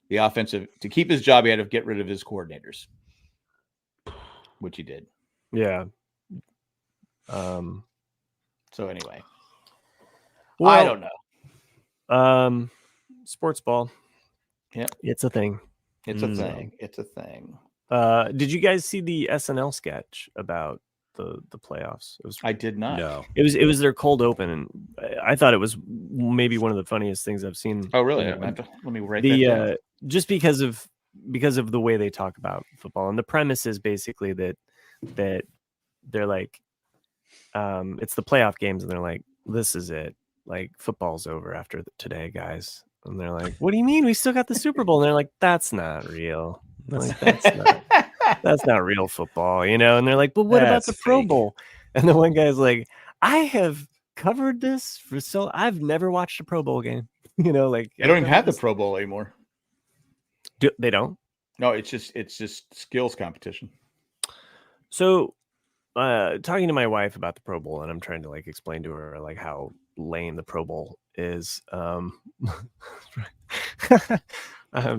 the offensive to keep his job. He had to get rid of his coordinators, which he did. Yeah. So anyway, well, I don't know. Sports ball. Yeah, it's a thing. It's a thing. It's a thing. Did you guys see the SNL sketch about the playoffs? I did not. No. It was their cold open, and I thought it was maybe one of the funniest things I've seen. Oh, really? Let me write that down. Just because of the way they talk about football, and the premise is basically that they're like, it's the playoff games, and they're like, this is it. Like, football's over after today, guys. And they're like, what do you mean? We still got the Super Bowl. And they're like, that's not real. Like, that's not real football, And they're like, but what about the Pro Bowl? And the one guy's like, I have covered this I've never watched a Pro Bowl game. Like, they don't even have the Pro Bowl anymore. They don't? No, it's just skills competition. So, talking to my wife about the Pro Bowl, and I'm trying to like explain to her like how lame the Pro Bowl is. I'm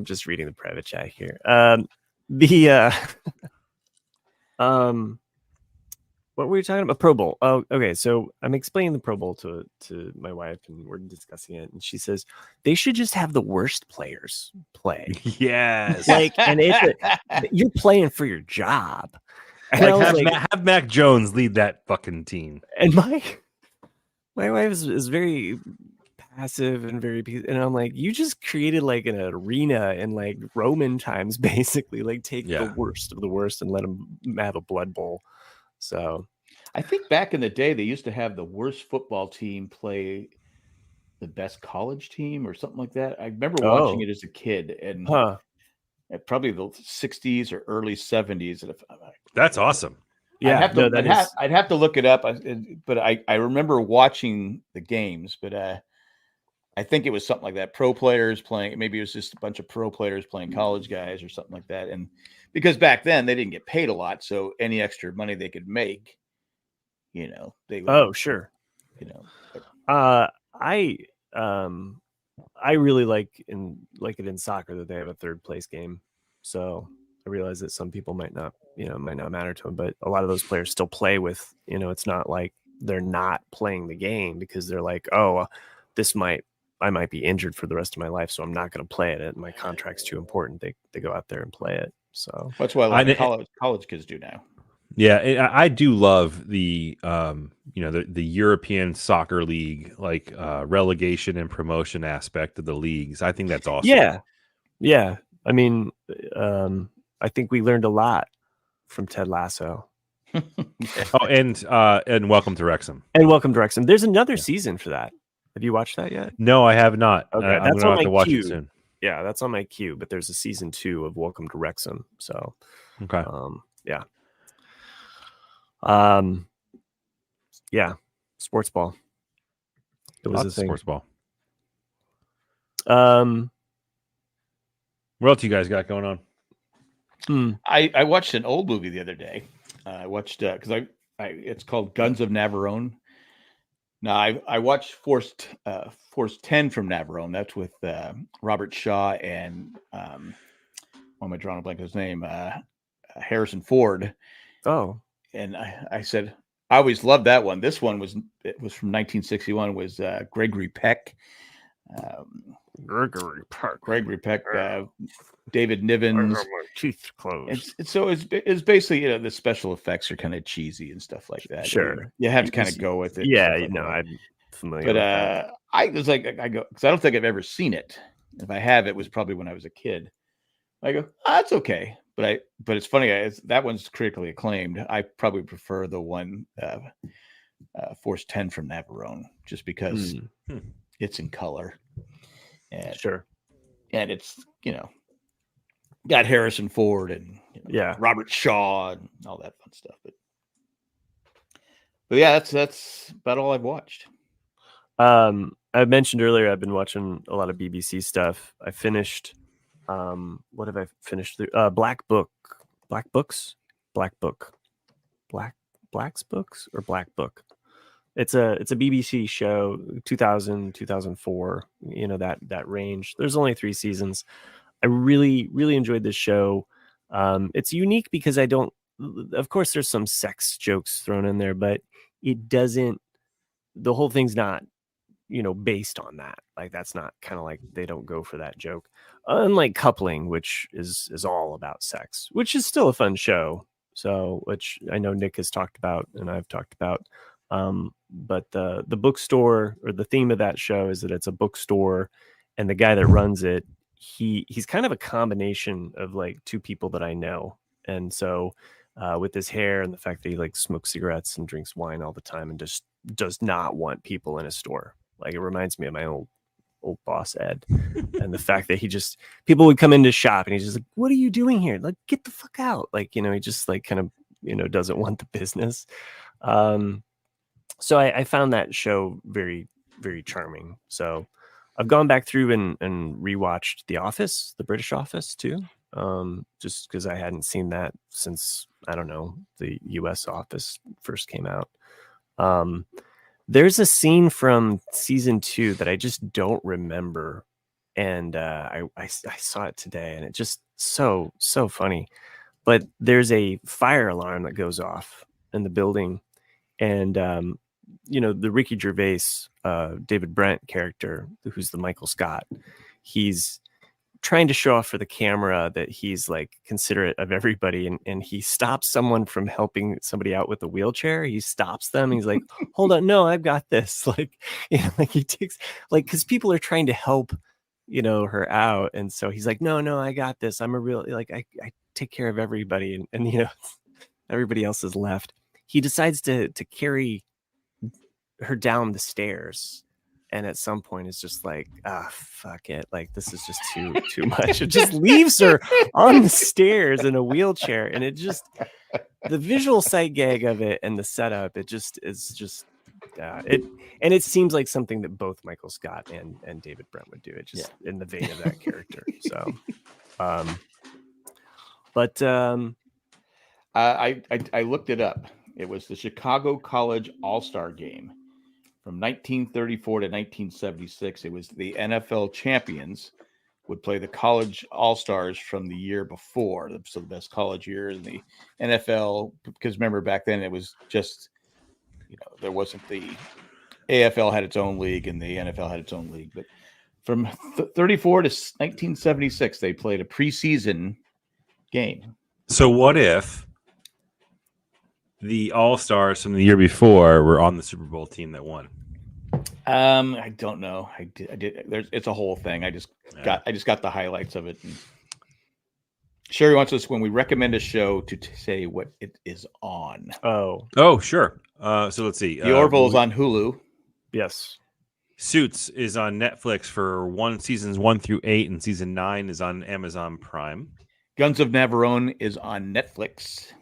just reading the private chat here. What were you talking about? Pro Bowl. Oh, okay. So I'm explaining the Pro Bowl to my wife, and we're discussing it, and she says they should just have the worst players play. Yes. Like, and you're playing for your job. And have Mac Jones lead that fucking team. And my wife is very passive and and I'm like, you just created like an arena in like Roman times, basically. Like, take the worst of the worst and let them have a blood bowl. So I think back in the day they used to have the worst football team play the best college team or something like that. I remember watching it as a kid, and probably the 60s or early 70s. That's awesome. Yeah, I'd have to look it up, but I remember watching the games, but I think it was something like that. Pro players playing, maybe it was just a bunch of pro players playing college guys or something like that. And because back then they didn't get paid a lot, so any extra money they could make, they would. Oh, sure. I really like it in soccer that they have a third place game. So I realize that some people might not matter to them, but a lot of those players still play with, it's not like they're not playing the game because they're like, oh, I might be injured for the rest of my life, so I'm not going to play it. My contract's too important. They go out there and play it. So that's what a lot of college kids do now. Yeah, I do love the the European Soccer League, like relegation and promotion aspect of the leagues. I think that's awesome. Yeah. I mean, I think we learned a lot from Ted Lasso. Oh, and Welcome to Wrexham. There's another season for that. Have you watched that yet? No, I have not. Okay, I'm gonna have to watch it soon. Yeah, that's on my queue. But there's a season 2 of Welcome to Wrexham. So, okay. Yeah. Yeah. Sports ball. It was a thing. Sports ball. What else you guys got going on? I watched an old movie the other day. I watched because it's called Guns of Navarone. Now I watched Force 10 from Navarone. That's with Robert Shaw and why am I drawing a blank on his name? Harrison Ford. Oh, and I said I always loved that one. This one was from 1961. It was Gregory Peck. Gregory Peck, David Nivens. Teeth closed. So it's basically the special effects are kind of cheesy and stuff like that. Sure, you have to kind of go with it. Yeah, I'm familiar. But with that. I was like, I go because I don't think I've ever seen it. If I have, it was probably when I was a kid. I go, it's okay. But it's funny. That one's critically acclaimed. I probably prefer the one Force 10 from Navarone, just because it's in color. And, sure. And it's, got Harrison Ford and Robert Shaw and all that fun stuff. But But yeah, that's about all I've watched. I mentioned earlier I've been watching a lot of BBC stuff. I finished what have I finished through? Black Book. Black's Books or Black Book. It's a BBC show, 2000, 2004, that range. There's only 3 seasons. I really, really enjoyed this show. It's unique because of course there's some sex jokes thrown in there, but the whole thing's not, based on that. Like, that's not kind of like, they don't go for that joke. Unlike Coupling, which is all about sex, which is still a fun show. So, which I know Nick has talked about and I've talked about. But the bookstore, or the theme of that show, is that it's a bookstore, and the guy that runs it, he's kind of a combination of like 2 people that I know. And so with his hair and the fact that he like smokes cigarettes and drinks wine all the time and just does not want people in his store. Like, it reminds me of my old boss, Ed. And the fact that people would come into shop and he's just like, "What are you doing here? Like, get the fuck out." Like, he just like kind of, doesn't want the business. So I found that show very, very charming. So I've gone back through and rewatched The Office, the British Office too. Just because I hadn't seen that since, I don't know, the US Office first came out. There's a scene from season 2 that I just don't remember. And I saw it today, and it just so funny. But there's a fire alarm that goes off in the building. And, the Ricky Gervais, David Brent character, who's the Michael Scott, he's trying to show off for the camera that he's like considerate of everybody, and he stops someone from helping somebody out with a wheelchair. He stops them. He's like, "Hold on, no, I've got this." Like, like he takes, like, because people are trying to help, her out, and so he's like, "No, I got this. I'm a real, like, I take care of everybody," and everybody else is left. He decides to carry her down the stairs, and at some point it's just like, fuck it, like, this is just too much. It just leaves her on the stairs in a wheelchair, and it just, the visual sight gag of it and the setup, it just is just and it seems like something that both Michael Scott and David Brent would do. It just in the vein of that character. So I looked it up. It was the Chicago College All-Star Game from 1934 to 1976. It was the NFL champions would play the college All-Stars from the year before. So the best college year in the NFL, because remember back then it was just, there wasn't the AFL had its own league and the NFL had its own league. But from 34 to 1976, they played a preseason game. So what if the All-Stars from the year before were on the Super Bowl team that won? I don't know. I did. It's a whole thing. I just got the highlights of it. And Sherry wants us, when we recommend a show, to say what it is on. Oh, sure. So let's see. The Orville is on Hulu. Yes. Suits is on Netflix for seasons 1 through 8, and season 9 is on Amazon Prime. Guns of Navarone is on Netflix.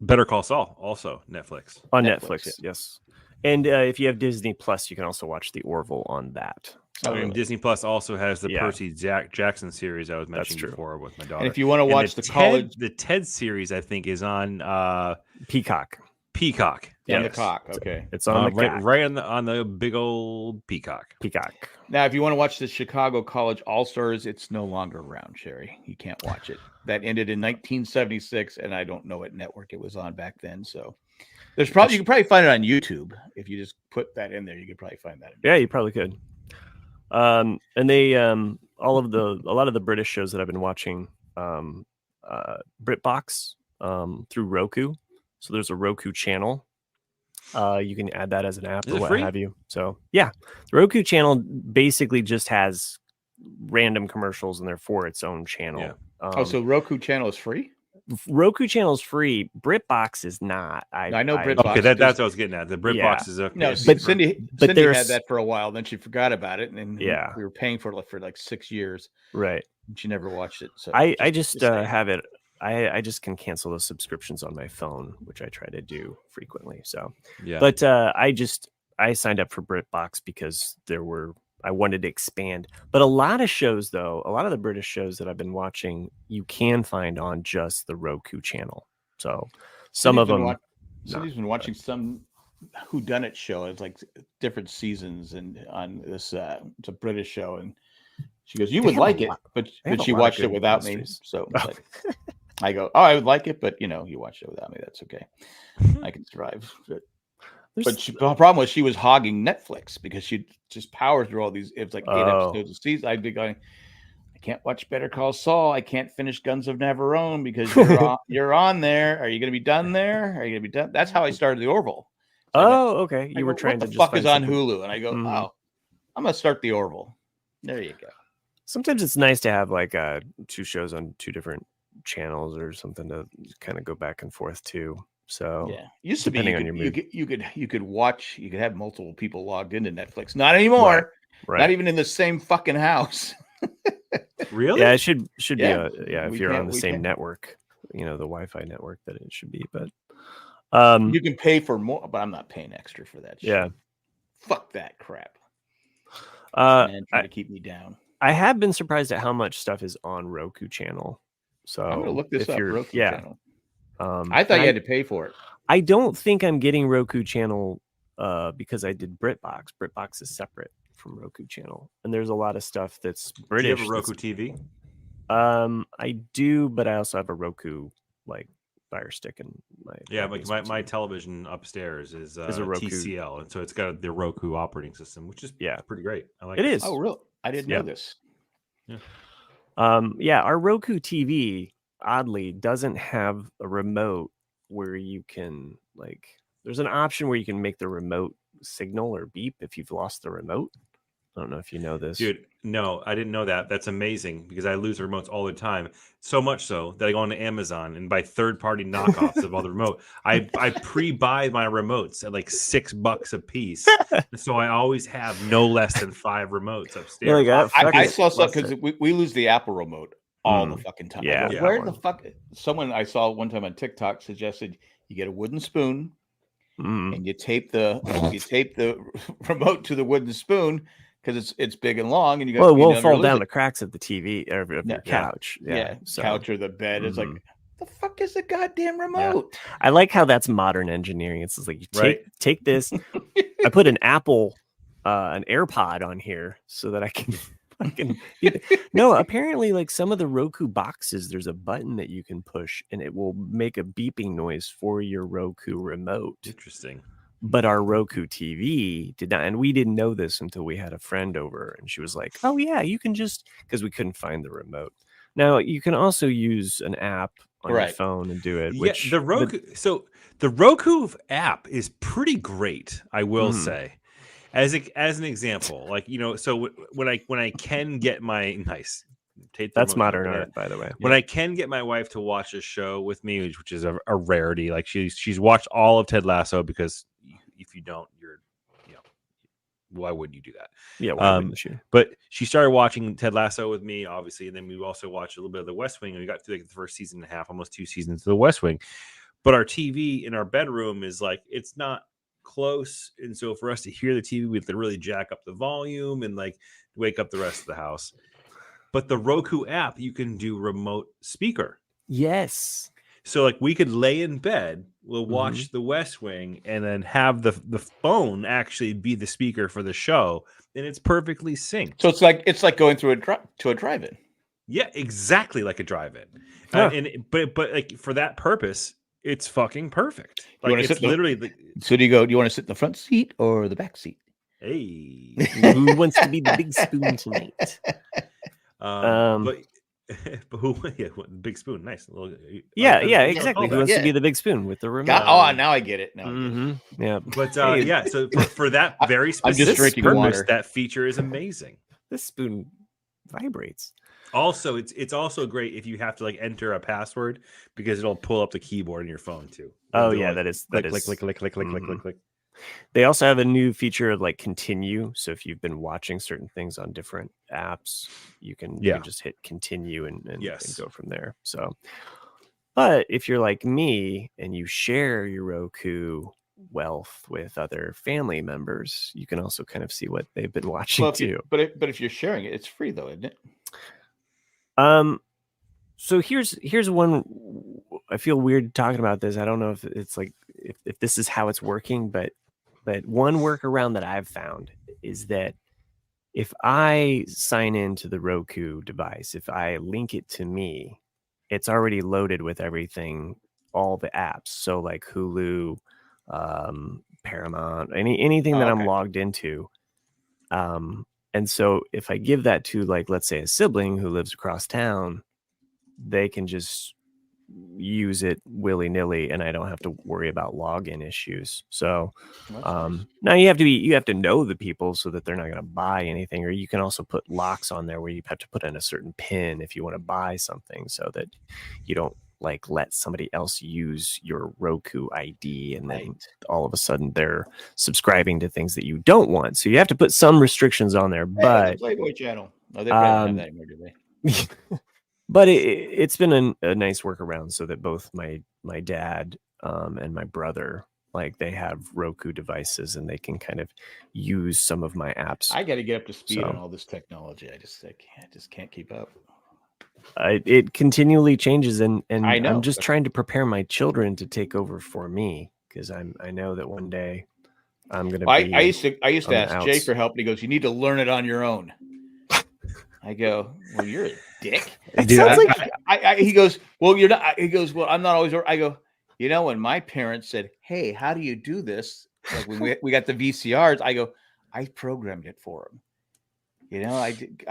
Better Call Saul, also Netflix. On Netflix, yes. And if you have Disney Plus, you can also watch The Orville on that. So Disney Plus also has the Percy Jackson series I was mentioning before with my daughter. And if you want to watch the Ted series, I think is on Peacock. Yeah, the cock. Okay, it's on the right on the big old Peacock. Now, if you want to watch the Chicago College All-Stars, it's no longer around, Sherry. You can't watch it. That ended in 1976, and I don't know what network it was on back then. So you can probably find it on YouTube. If you just put that in there, you could probably find that. Yeah, you probably could. And they a lot of the British shows that I've been watching, BritBox through Roku. So there's a Roku channel. You can add that as an app or what have you. So yeah, the Roku channel basically just has random commercials, and they're for its own channel. Yeah. So Roku channel is free? Roku channel is free. BritBox is not. I know BritBox. Okay, that's what I was getting at. The BritBox is okay. No, but Cindy had that for a while. Then she forgot about it, and then we were paying for it for like 6 years. Right. And she never watched it. So I just have it. I just can cancel those subscriptions on my phone, which I try to do frequently. So, Yeah. But I signed up for BritBox because I wanted to expand. But a lot of shows, though, a lot of the British shows that I've been watching, you can find on just the Roku channel. So some of them. Cindy's been watching some whodunit show. It's like different seasons, and on this, it's a British show, and she goes, "You would like it," but she watched it without me. So like, I go, "Oh, I would like it, but you watched it without me. That's okay. I can survive." But the problem was she was hogging Netflix because she just powered through all these. It was like 8 episodes a season. I'd be going, I can't watch Better Call Saul. I can't finish Guns of Navarone because you're on there. Are you going to be done there? Are you going to be done? That's how I started the Orville. So okay. You were trying to just fuck is on Hulu, and I go, oh, I'm going to start the Orville. There you go. Sometimes it's nice to have like 2 shows on 2 different channels or something to kind of go back and forth to. So yeah, used to be you could have multiple people logged into Netflix. Not anymore. Right. Not even in the same fucking house. Really? Yeah, it should be if you're on the same network, the Wi-Fi network that it should be. But you can pay for more, but I'm not paying extra for that shit. Yeah. Fuck that crap. Man, trying to keep me down. I have been surprised at how much stuff is on Roku channel. So I'm gonna look this up. Roku channel. I thought you had to pay for it. I don't think I'm getting Roku channel because I did BritBox. BritBox is separate from Roku channel, and there's a lot of stuff that's British. Do you have a Roku TV? I do, but I also have a Roku like Fire Stick in my television upstairs is a Roku TCL, and so it's got the Roku operating system, which is pretty great. I like it. Is. Oh, really? I didn't know this. Yeah. Our Roku TV oddly doesn't have a remote where you can there's an option where you can make the remote signal or beep if you've lost the remote. I don't know if you know this. Dude, no, I didn't know that. That's amazing because I lose remotes all the time. So much so that I go on to Amazon and buy third-party knockoffs of all the remote. I pre-buy my remotes at like $6 a piece. So I always have no less than 5 remotes upstairs. I saw something because we lose the Apple remote all the fucking time. Yeah. Where the fuck? Someone I saw one time on TikTok suggested you get a wooden spoon and you tape the remote to the wooden spoon. Because it's big and long, and you got. Well, it won't fall down the cracks of the TV or of your couch. Couch or the bed. It's like, the fuck is the goddamn remote? Yeah. I like how that's modern engineering. It's like you take this. I put an Apple, an AirPod on here so that I can. No, apparently, like some of the Roku boxes, there's a button that you can push, and it will make a beeping noise for your Roku remote. Interesting. But our Roku TV did not, and we didn't know this until we had a friend over, and she was like, "Oh yeah, you can just," because we couldn't find the remote. Now you can also use an app on your phone and do it. Which the Roku app is pretty great, I will say. As an example, so when I can get my that's modern art, by the way. When I can get my wife to watch a show with me, which is a rarity, like she's watched all of Ted Lasso because if you don't, why wouldn't you do that? Yeah, why wouldn't you? But she started watching Ted Lasso with me, obviously, and then we also watched a little bit of The West Wing, and we got through the first season and a half, almost 2 seasons of The West Wing. But our TV in our bedroom is it's not close, and so for us to hear the TV, we have to really jack up the volume and wake up the rest of the house. But the Roku app, you can do remote speaker. Yes. So we could lay in bed, we'll watch The West Wing, and then have the phone actually be the speaker for the show, and it's perfectly synced. So it's like going through to a drive-in. Yeah, exactly like a drive-in. But for that purpose, it's fucking perfect. It's literally. So do you want to sit in the front seat or the back seat? Hey, who wants to be the big spoon tonight? But who? Yeah, big spoon, nice. Exactly. Who wants to be the big spoon with the remote? Now I get it. Yeah, but so for that very specific purpose, that feature is amazing. This spoon vibrates. Also, it's also great if you have to enter a password because it'll pull up the keyboard in your phone too. That is click. They also have a new feature of continue. So if you've been watching certain things on different apps, you can just hit continue and go from there. So But if you're like me and you share your Roku wealth with other family members, you can also kind of see what they've been watching too. But if you're sharing it, it's free though, isn't it? So here's one. I feel weird talking about this. I don't know if it's like if this is how it's working, but one workaround that I've found is that if I sign into the Roku device, if I link it to me, it's already loaded with everything, all the apps. So like Hulu, Paramount, anything that I'm logged into. And so if I give that to, like, let's say a sibling who lives across town, they can just use it willy-nilly and I don't have to worry about login issues. So nice. Now you have to know the people so that they're not going to buy anything, or you can also put locks on there where you have to put in a certain pin if you want to buy something, so that you don't like let somebody else use your Roku ID and then all of a sudden they're subscribing to things that you don't want. So you have to put some restrictions on there. But the Playboy channel. No, they probably don't have that anymore, do they? But it's been a nice workaround so that both my dad and my brother, like, they have Roku devices and they can kind of use some of my apps. I got to get up to speed on all this technology. I just can't keep up. It continually changes, and I know. I'm just trying to prepare my children to take over for me, because I know that one day I'm going to be. I used to ask Jay for help, and he goes, "You need to learn it on your own." I go, "Well, you're a dick." He goes, "Well, you're not." He goes, "Well, I'm not always." I go, "You know, when my parents said, 'Hey, how do you do this?' Like when we got the VCRs, I go, I programmed it for them. You know, I didn't.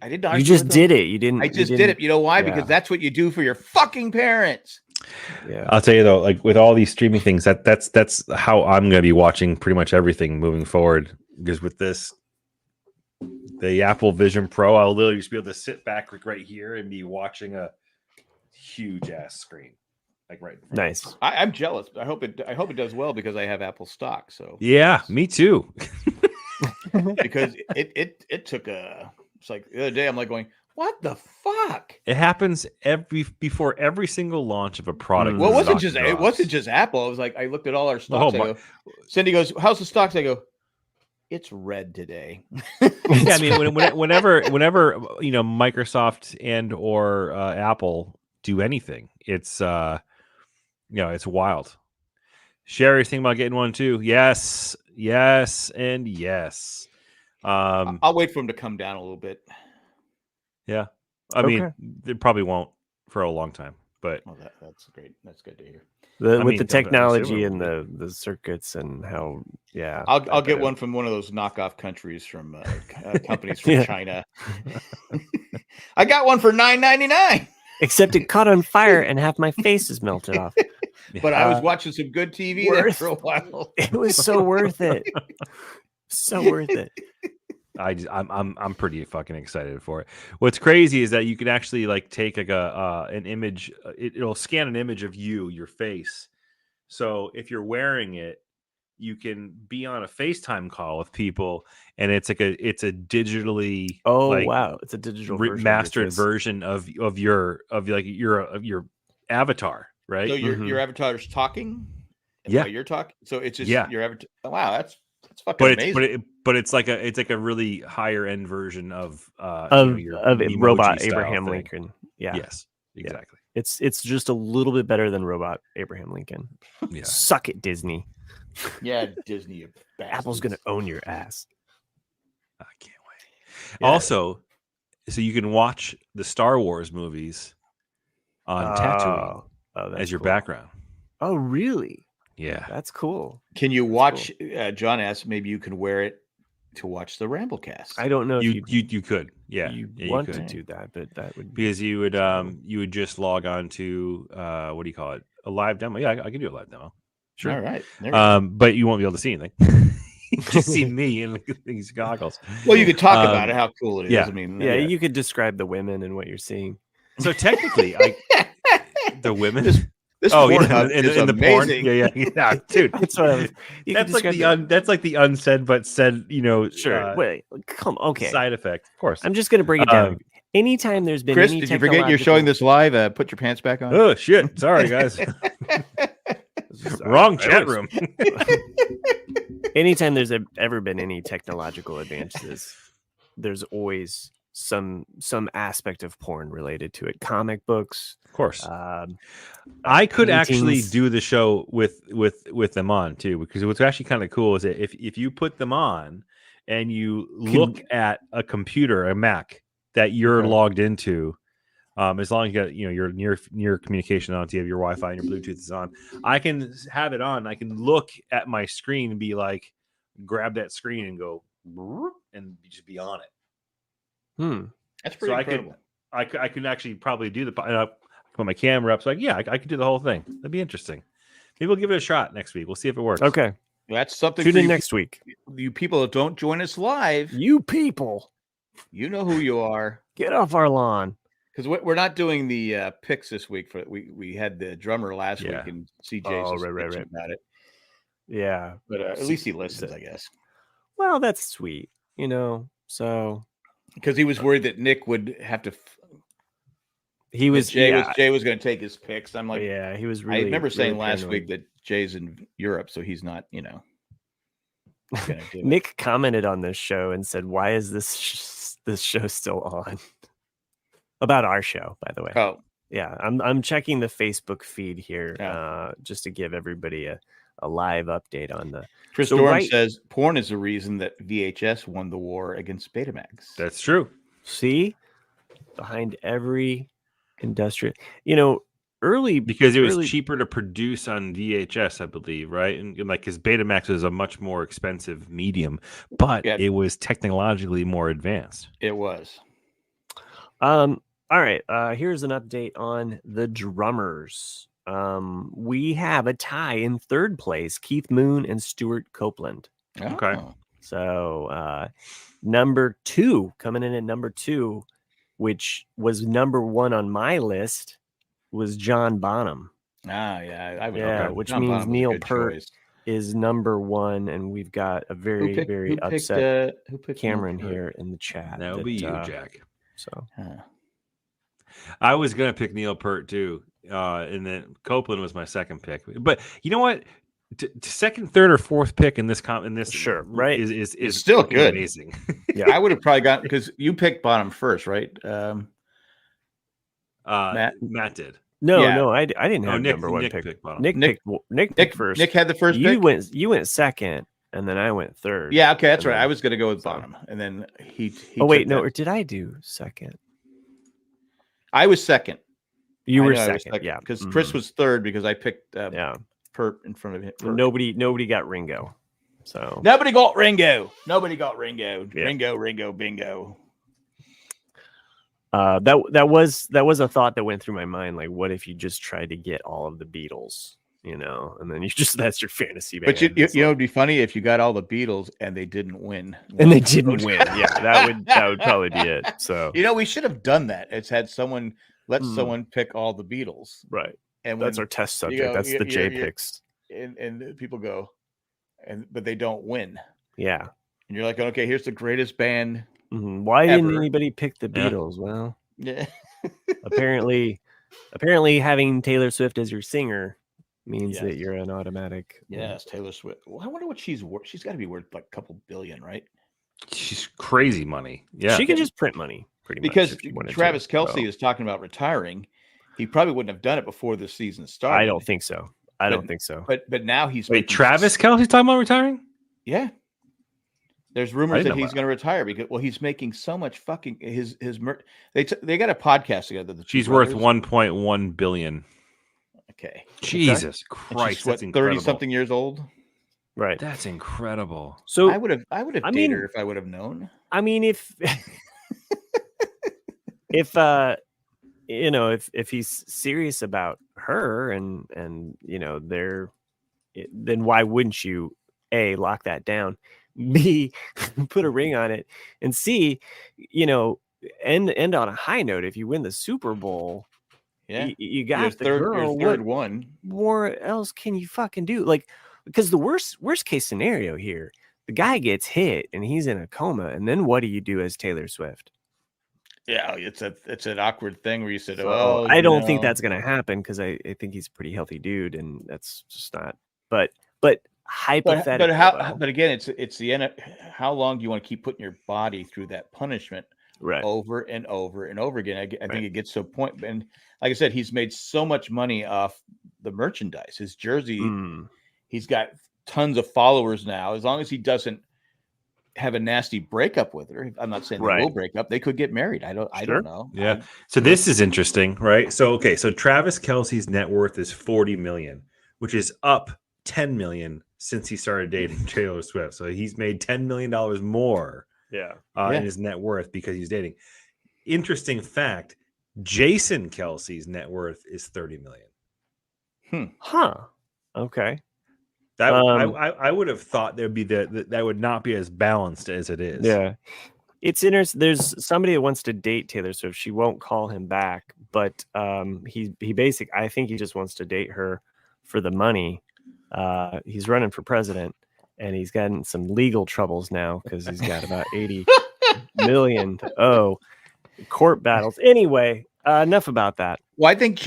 You just did it. You didn't. I just did it. You know why? Yeah. Because that's what you do for your fucking parents." Yeah. I'll tell you though, like with all these streaming things, that's how I'm going to be watching pretty much everything moving forward. Because with this, the Apple Vision Pro, I'll literally just be able to sit back like right here and be watching a huge ass screen, like right in front. Nice. I'm jealous. I hope it does well because I have Apple stock. So yeah, me too. Because it took it's like the other day I'm like going, what the fuck? It happens before every single launch of a product. Well, it wasn't just Apple. It was like I looked at all our stocks. Cindy goes, "How's the stocks?" I go, "It's red today." Yeah, I mean, whenever Microsoft and or Apple do anything, it's it's wild. Sherry's thinking about getting one too. Yes, and yes. I'll wait for him to come down a little bit. Yeah, I mean, it probably won't for a long time, but that's great. That's good to hear. With the technology and the circuits and how, yeah. I'll get one from one of those knockoff countries from companies from China. I got one for $9.99. Except it caught on fire and half my face is melted off. But I was watching some good TV there for a while. It was so worth it. So worth it. I'm pretty fucking excited for it. What's crazy is that you can actually like take like an image. It'll scan an image of your face. So if you're wearing it, you can be on a FaceTime call with people, and it's a digitally wow, it's a digital remastered version of your avatar, right? So your avatar's talking. Yeah, you're talking. So it's just your avatar. Wow, that's fucking amazing. But it's like a really higher end version of robot Abraham Lincoln. Yeah. Yes. Exactly. Yeah. It's just a little bit better than robot Abraham Lincoln. Yeah. Suck it, Disney. Yeah, Disney. Apple's gonna own your ass. I can't wait. Yeah. Also, so you can watch the Star Wars movies on Tatooine as your background. Oh, really? Yeah, that's cool. Can you watch? John asked, maybe you can wear it to watch the Ramblecast. I don't know if you could. Yeah, you want to do that, but that would because you would just log on to what do you call it? A live demo. Yeah, I can do a live demo. Sure. All right. But you won't be able to see anything. You just see me in these goggles. Well, you could talk about it, how cool it is. Yeah. I mean, you could describe the women and what you're seeing. So technically, the women. This in the porn, yeah, dude. That's what that's like the unsaid but said, Sure. Wait, come, okay. Side effect, of course. I'm just gonna break it down. anytime there's been Chris, any did you forget you're showing this live? Put your pants back on. Oh shit! Sorry, guys. Wrong chat room. Anytime there's ever been any technological advances, there's always some aspect of porn related to it. Comic books, Of course. I could actually do the show with them on too, because what's actually kind of cool is that if you put them on and you look at a computer, a Mac that you're logged into, as long as you got your near communication on, you have your Wi-Fi and your Bluetooth is on, I can have it on. I can look at my screen and be like, grab that screen and go and just be on it. That's pretty incredible. I could actually probably do the put my camera up. So I could do the whole thing. That'd be interesting. Maybe we'll give it a shot next week. We'll see if it works. Okay, that's something. Tune in next week. You people that don't join us live, you people, you know who you are. Get off our lawn. Because we're not doing the picks this week. We had the drummer last week, and CJ's right about it. Yeah, but at least he listens, I guess. Well, that's sweet, So because he was worried that Nick would have to. He was Jay was going to take his picks. I'm like, yeah, he was. Really, I remember saying really last week that Jay's in Europe, so he's not. Nick commented on this show and said, "Why is this show still on?" About our show, by the way. Oh, yeah. I'm checking the Facebook feed here just to give everybody a live update on the. Chris Dorn says porn is the reason that VHS won the war against Betamax. That's true. See, behind every industrial, because it was cheaper to produce on VHS, I believe, right? And because Betamax was a much more expensive medium, but it was technologically more advanced. It was. All right, here's an update on the drummers. We have a tie in third place, Keith Moon and Stuart Copeland. Okay. So number 2, coming in at number 2, which was number 1 on my list, was John Bonham. Which John means Bonham Neil Peart is number 1, and we've got a very upset Cameron here in the chat. That would be you, Jack. So I was gonna pick Neil Peart too, and then Copeland was my second pick. But you know what? Second, third, or fourth pick in this sure, right, is still good, amazing. Yeah, I would have probably got because you picked Bonham first, right? Matt did. No, I didn't have number 1 pick. Nick picked first. Nick had the first pick. You went second, and then I went third. Yeah, okay, that's right. I was going to go with Bonham, and then he oh wait, no, or did I do second? I was second. You were second, yeah, because Chris was third because I picked Peart in front of him. Nobody got Ringo. So nobody got Ringo. Yeah. Ringo, bingo. That was a thought that went through my mind. Like, what if you just tried to get all of the Beatles, and then that's your fantasy band. But it'd be funny if you got all the Beatles and they didn't win. And they didn't win. Yeah, that would probably be it. So we should have done that. It's had someone someone pick all the Beatles, right? And that's our test subject. That's the J picks. And people go, but they don't win. Yeah, and you're like, okay, here's the greatest band. Mm-hmm. Why didn't anybody pick the Beatles? Well, apparently having Taylor Swift as your singer means that you're an automatic. Yes, Taylor Swift. Well, I wonder what she's worth. She's got to be worth like a couple billion, right? She's crazy money. Yeah, she can just print money pretty much. Because Travis Kelce is talking about retiring. He probably wouldn't have done it before the season started. I don't think so. But now he's Travis Kelce's talking about retiring? Yeah. There's rumors that he's going to retire because he's making so much fucking his they got a podcast together. She's worth 1.1 billion. Okay. Jesus Christ, that's 30-something years old. Right. That's incredible. So I would have dated her if I would have known. I mean, if he's serious about her and then why wouldn't you A, lock that down, B, put a ring on it, and C, end on a high note. If you win the Super Bowl, you got the girl. Third one. What else can you fucking do? Like, because the worst case scenario here, the guy gets hit and he's in a coma, and then what do you do as Taylor Swift? Yeah, it's an awkward thing where you said, So, "Well, I don't think that's going to happen because I think he's a pretty healthy dude, and that's just not. But hypothetically, but again, it's the end. How long do you want to keep putting your body through that punishment right? over and over and over again? I think it gets to a point, and like I said, he's made so much money off the merchandise. His jersey, he's got tons of followers now. As long as he doesn't have a nasty breakup with her, I'm not saying they will break up. They could get married. I don't know. Yeah. So this is interesting, right? So so Travis Kelce's net worth is $40 million, which is up $10 million since he started dating Taylor Swift. So he's made $10 million more in his net worth because he's dating. Interesting fact, Jason Kelce's net worth is $30 million. Okay. That I would have thought there'd be that would not be as balanced as it is. Yeah. It's interesting. There's somebody that wants to date Taylor Swift. She won't call him back, but he I think he just wants to date her for the money. He's running for president, and he's gotten some legal troubles now because he's got about 80 million to owe, court battles. Anyway, enough about that. Well, I think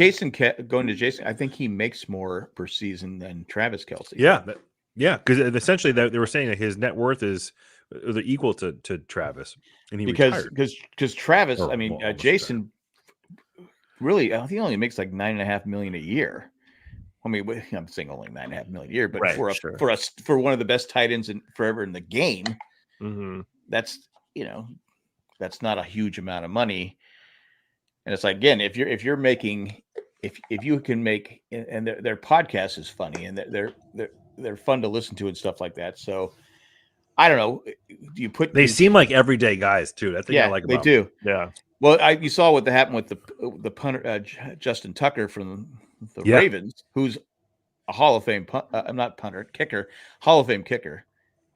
going to Jason, I think he makes more per season than Travis Kelce. Yeah, because essentially they were saying that his net worth is equal to Travis, and he retired. Because Travis, Jason, really, I think he only makes like $9.5 million a year. I mean, I'm saying only $9.5 million a year, but for one of the best tight ends forever in the game, that's not a huge amount of money. And it's like, again, if you can make, and their podcast is funny and they're fun to listen to and stuff like that. So I don't know. They seem like everyday guys too. That's the thing I like about them. They do. Yeah. Well, you saw what happened with the punter, Justin Tucker from the Ravens, who's a Hall of Fame kicker, Hall of Fame kicker.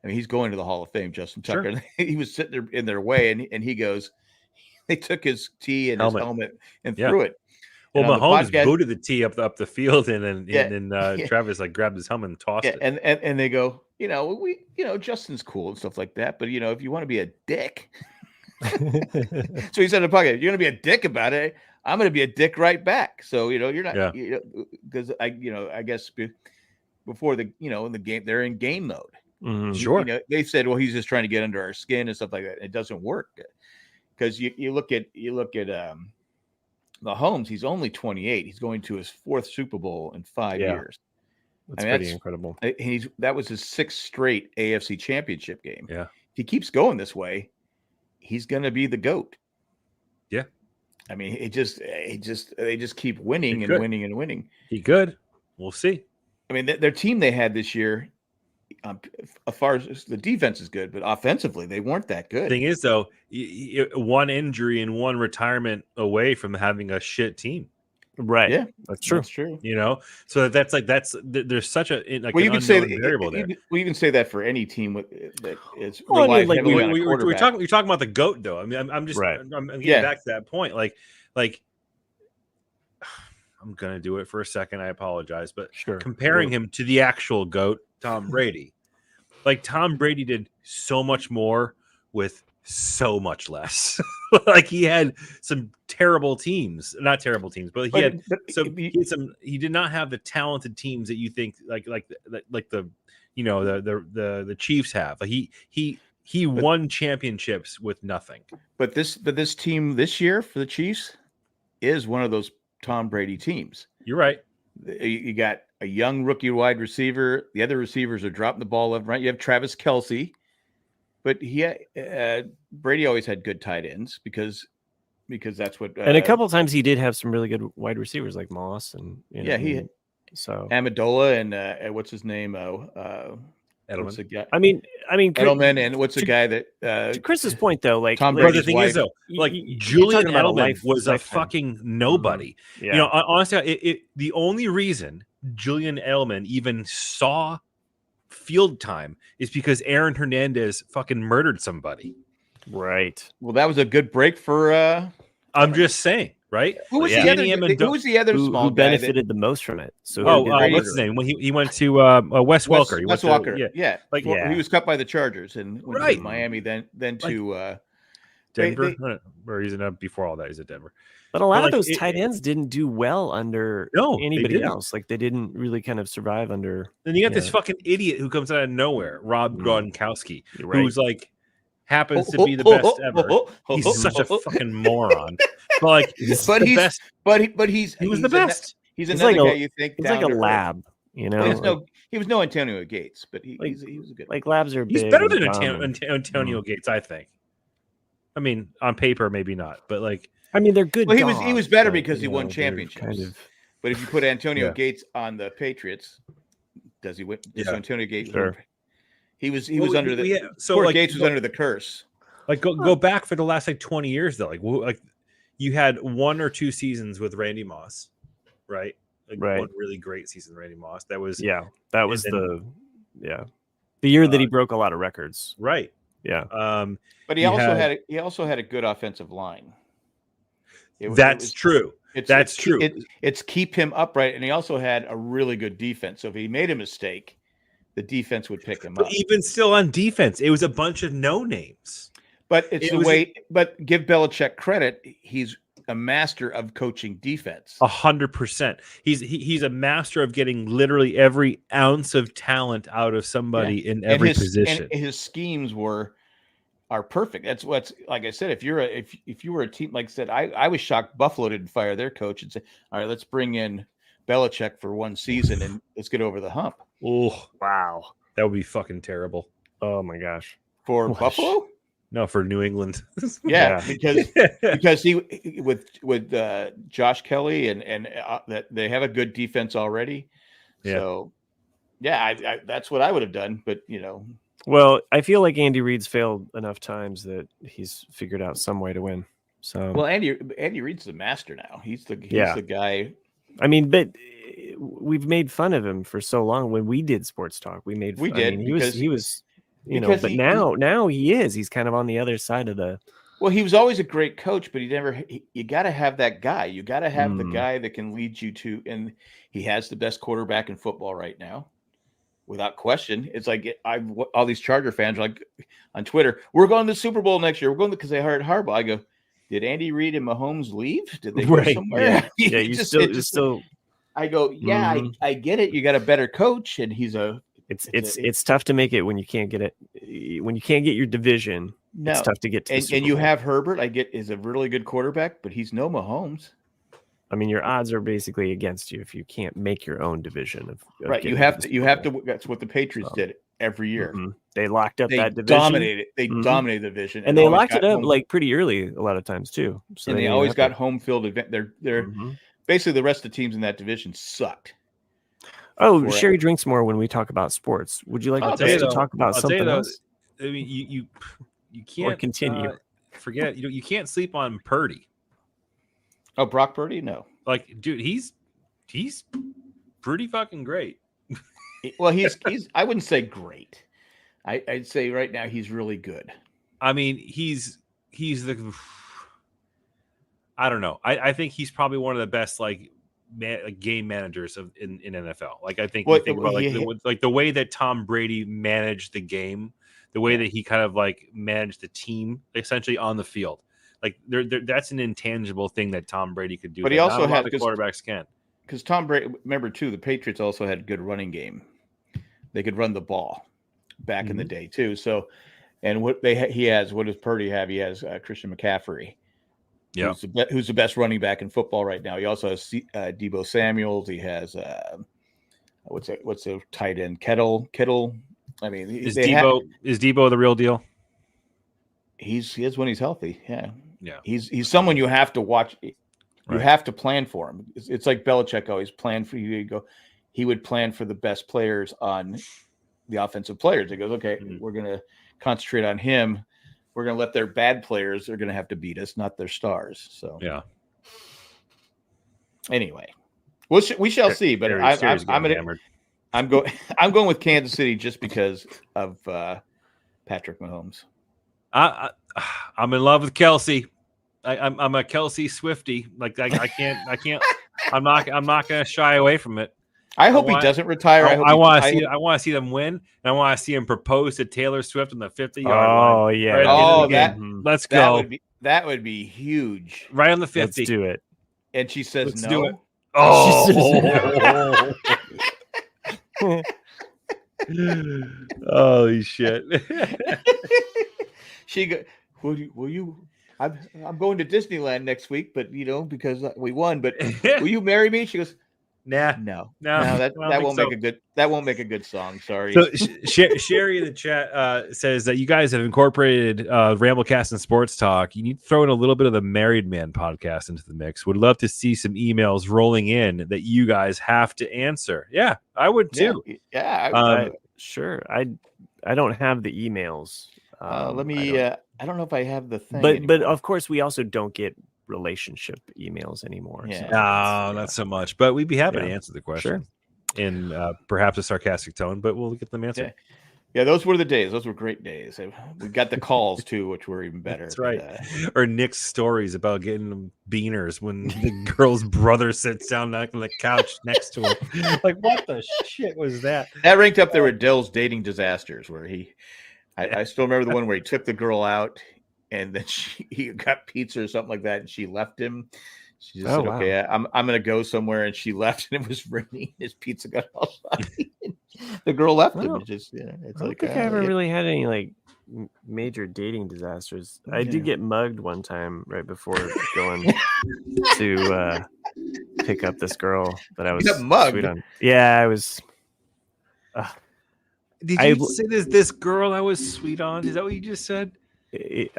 I mean, he's going to the Hall of Fame, Justin Tucker. Sure. He was sitting there in their way, and he goes, they took his tee and his helmet and threw it. Well, Mahomes booted the tee up the field, and then Travis grabbed his helmet and tossed it. And they go, Justin's cool and stuff like that, but if you want to be a dick, so he said in the pocket, you're going to be a dick about it. I'm going to be a dick right back. So you're not, because I guess before the in the game they're in game mode. Mm-hmm. Sure. They said, well, he's just trying to get under our skin and stuff like that. It doesn't work because you look at Mahomes. He's only 28. He's going to his fourth Super Bowl in 5 years. That's pretty incredible. That was his sixth straight AFC Championship game. Yeah. If he keeps going this way, he's going to be the GOAT. Yeah. I mean, they just keep winning and winning and winning. He could. We'll see. I mean, their team they had this year, as far as the defense is good, but offensively they weren't that good. Thing is, though, one injury and one retirement away from having a shit team. Right. Yeah, that's true. That's true. So there's such a you can say variable there. We can say that for any team that is we're talking about the GOAT, though. I mean, I'm just I'm getting back to that point. Like I'm gonna do it for a second. I apologize, but comparing him to the actual GOAT, Tom Brady. Like Tom Brady did so much more with so much less. Like he had some terrible teams, not terrible teams, but he did not have the talented teams that you think like the the Chiefs have. Like he won championships with nothing. But this team this year for the Chiefs is one of those Tom Brady teams. You're right. You got a young rookie wide receiver. The other receivers are dropping the ball left and right. You have Travis Kelce, but Brady always had good tight ends because that's what. And a couple of times he did have some really good wide receivers like Moss and Amendola and what's his name? Edelman. I mean, Edelman, and what's the guy that? To Chris's point, though, like Tom Brady's the thing is, though, like Julian Edelman was a fucking nobody. Mm-hmm. Yeah. Honestly, the only reason Julian Edelman even saw field time is because Aaron Hernandez fucking murdered somebody. Right. Well, that was a good break for. I'm just saying. Right? Who was the other small who benefited the most from it? So what's his name? When he went to Wes Welker. Wes Welker. He was cut by the Chargers and went to right. Miami, then to Denver, or he's before all that. He's at Denver. But a lot of those tight ends didn't do well under anybody else. Like they didn't really kind of survive under. Then you got this fucking idiot who comes out of nowhere, Rob Gronkowski, who's like happens to be the best ever. He's such a fucking moron. But he was the best. He's another guy you think he's like a lab. You know, he was no Antonio Gates, but he was a good. Like labs are. He's better than Antonio Gates, I think. I mean, on paper, maybe not, but like. I mean, they're good. Well, he was better because he won championships. Kind of... But if you put Antonio Gates on the Patriots, does he win? Yeah. Antonio Gates. Sure. He was under the. Gates was under the curse. Like go back for the last like 20 years though. Like you had 1 or 2 seasons with Randy Moss, right? One really great season, Randy Moss. That was the year that he broke a lot of records. Right. Yeah. But he also had a good offensive line. That's true. It's keep him upright, and he also had a really good defense. So if he made a mistake, the defense would pick him up. Even still on defense, it was a bunch of no names. But But give Belichick credit; he's a master of coaching defense. 100%. He's a master of getting literally every ounce of talent out of somebody in every position. And his schemes are perfect. That's what's like I said. If you were a team, like I said, I was shocked Buffalo didn't fire their coach and say, all right, let's bring in Belichick for 1 season and let's get over the hump. Oh wow, that would be fucking terrible. Oh my gosh, for Buffalo? No, for New England. Yeah, because he with Josh Kelly and that they have a good defense already. Yeah. So yeah, that's what I would have done. But Well, I feel like Andy Reid's failed enough times that he's figured out some way to win. So, well, Andy Reid's the master now. He's the guy. I mean, but we've made fun of him for so long. When we did Sports Talk, we did. I mean, he was, But now he is. He's kind of on the other side of the. Well, he was always a great coach, but you got to have that guy. You got to have the guy that can lead you to, and he has the best quarterback in football right now. Without question. It's like all these Charger fans are like on Twitter, we're going to the Super Bowl next year. We're going because they hired Harbaugh. I go, did Andy Reid and Mahomes leave? Did they go somewhere? Yeah, you still. I go, yeah, I get it. You got a better coach, and he's a. It's tough to make it when you can't get it. When you can't get your division, it's tough to get to. And you have Herbert. is a really good quarterback, but he's no Mahomes. I mean, your odds are basically against you if you can't make your own division. Right, you have to. That's what the Patriots did every year. Mm-hmm. They locked up that division. Dominated the division, and they locked it up like pretty early a lot of times too. So and they always got home field event. They're basically the rest of the teams in that divition sucked. Oh, Sherry drinks more when we talk about sports. Would you like us to talk about something else? I mean, you can't continue. Forget you can't sleep on Purdy. Oh, Brock Purdy? No. Like, dude, he's pretty fucking great. Well, he's I wouldn't say great. I'd say right now he's really good. I mean, he's the I don't know. I think he's probably one of the best game managers in NFL. Like I think you think about the way that Tom Brady managed the game, the way that he kind of managed the team essentially on the field. Like that's an intangible thing that Tom Brady could do. But he also had the quarterbacks can. Because Tom Brady, remember too, the Patriots also had a good running game. They could run the ball back in the day too. So, and what does Purdy have? He has Christian McCaffrey. Yeah, who's the best running back in football right now? He also has Deebo Samuels. He has what's the tight end? Kittle. I mean, is Deebo the real deal? He is when he's healthy. Yeah. Yeah. He's someone you have to watch. You have to plan for him. It's like Belichick always planned for you. He would plan for the best players on the offensive players. He goes, okay, we're going to concentrate on him. We're going to let their bad players, they're going to have to beat us, not their stars. So, yeah. Anyway, we shall see, but I'm going with Kansas City just because of Patrick Mahomes. I'm in love with Kelsey. I'm a Kelsey Swiftie. I can't. I'm not going to shy away from it. I hope he doesn't retire. I want to see them win, and I want to see him propose to Taylor Swift on the 50-yard line. Oh yeah. Let's go. That would be huge. Right on the 50. Let's do it. And she says Let's no. do it. Oh, holy shit! She go, will you? I'm going to Disneyland next week, but because we won. But will you marry me? She goes, nah, no. I That won't make a good. That won't make a good song. Sorry. So Sherry in the chat says that you guys have incorporated Ramblecast and Sports Talk. You need to throw in a little bit of the Married Man podcast into the mix. Would love to see some emails rolling in that you guys have to answer. Yeah, I would too. Yeah. Sure. I don't have the emails. Let me. I don't know if I have the thing. But of course, we also don't get relationship emails anymore. Yeah. So not so much. But we'd be happy to answer the question in perhaps a sarcastic tone. But we'll get them answered. Yeah, those were the days. Those were great days. We got the calls too, which were even better. That's right. Or Nick's stories about getting them beaners when the girl's brother sits down on the couch next to him. Like, what the shit was that? That ranked up there with Dell's dating disasters, where I still remember the one where he took the girl out and then he got pizza or something like that, and she left him. She just said, "Okay, I'm gonna go somewhere," and she left, and it was raining. His pizza got all soggy. The girl left him. It's I don't think I ever really had any like major dating disasters. I did get mugged one time right before going to pick up this girl that I was sweet on. Yeah, I was. Did you say this girl I was sweet on? Is that what you just said? That's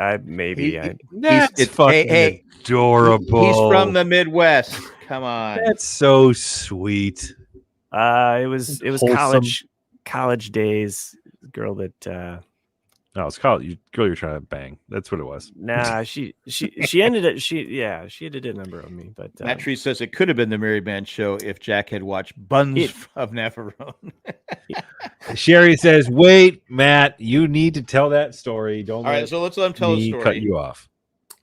fucking adorable. He's from the Midwest. Come on, that's so sweet. It was wholesome. college days. Girl that it's college girl you're trying to bang. That's what it was. Nah, she ended up she did a number on me. But Matt Tree says it could have been the Mary Band show if Jack had watched Buns of Navarone. Sherry says, "Wait, Matt, you need to tell that story. Don't." All right, so let's let him tell the story. Cut you off.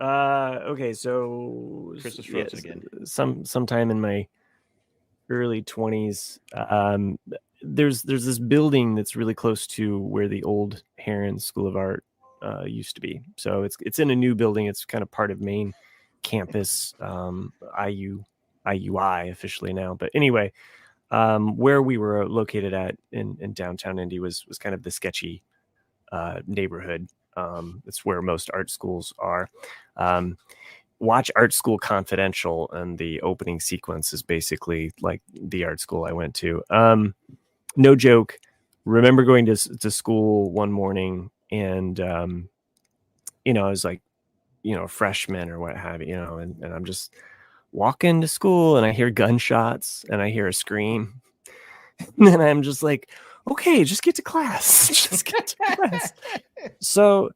Okay, so Chris is frozen again. Sometime in my early 20s, there's this building that's really close to where the old Heron School of Art used to be. So it's in a new building. It's kind of part of main campus, IUI officially now. But anyway, where we were located at in downtown Indy was kind of the sketchy neighborhood. It's where most art schools are. Watch Art School Confidential, and the opening sequence is basically like the art school I went to. No joke. Remember going to school one morning, and I was like, a freshman or what have you, and I'm just walking to school, and I hear gunshots, and I hear a scream, and then I'm just like, okay, just get to class. Just get to class. So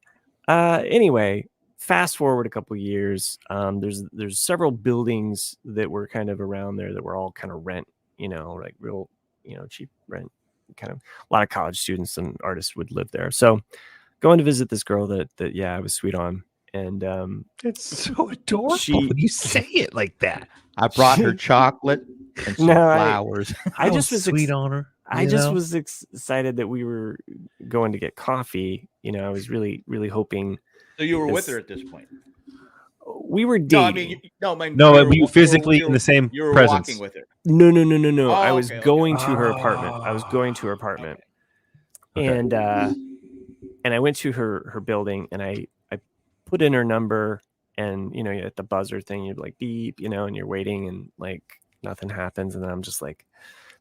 anyway, fast forward a couple years, there's several buildings that were kind of around there that were all kind of rent, like real, cheap rent. Kind of a lot of college students and artists would live there. So going to visit this girl that I was sweet on, and it's so adorable when you say it like that. I brought her chocolate and some flowers. I just was sweet on her. I just was excited that we were going to get coffee. I was really, really hoping. So you were with her at this point? We were dating. We physically in the same you were presence. Walking with her. No. I was going to her apartment. I was going to her apartment. Okay. And I went to her building, and I put in her number, and at the buzzer thing, you'd like beep, and you're waiting, and like nothing happens, and then I'm just like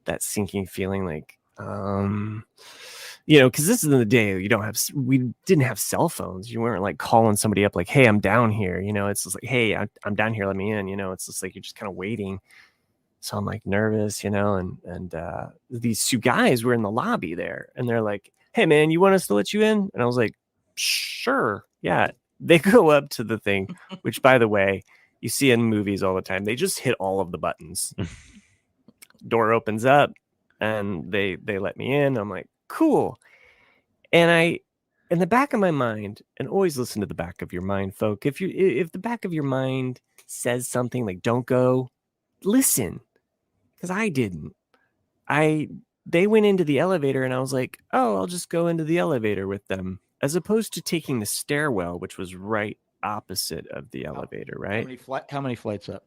that sinking feeling, like because this is in the day we didn't have cell phones. You weren't like calling somebody up like, hey, I'm down here. It's just like, hey, I'm down here, let me in. It's just like you're just kind of waiting. So I'm like nervous, and these two guys were in the lobby there, and they're like, hey man, you want us to let you in? And I was like, sure, yeah. They go up to the thing, which by the way, you see in movies all the time. They just hit all of the buttons. Door opens up, and they let me in. I'm like, cool. And I, in the back of my mind, and always listen to the back of your mind, folk. If the back of your mind says something like don't go, listen. Because I didn't. They went into the elevator, and I was like, oh, I'll just go into the elevator with them, as opposed to taking the stairwell, which was right opposite of the elevator, right? How many flights up?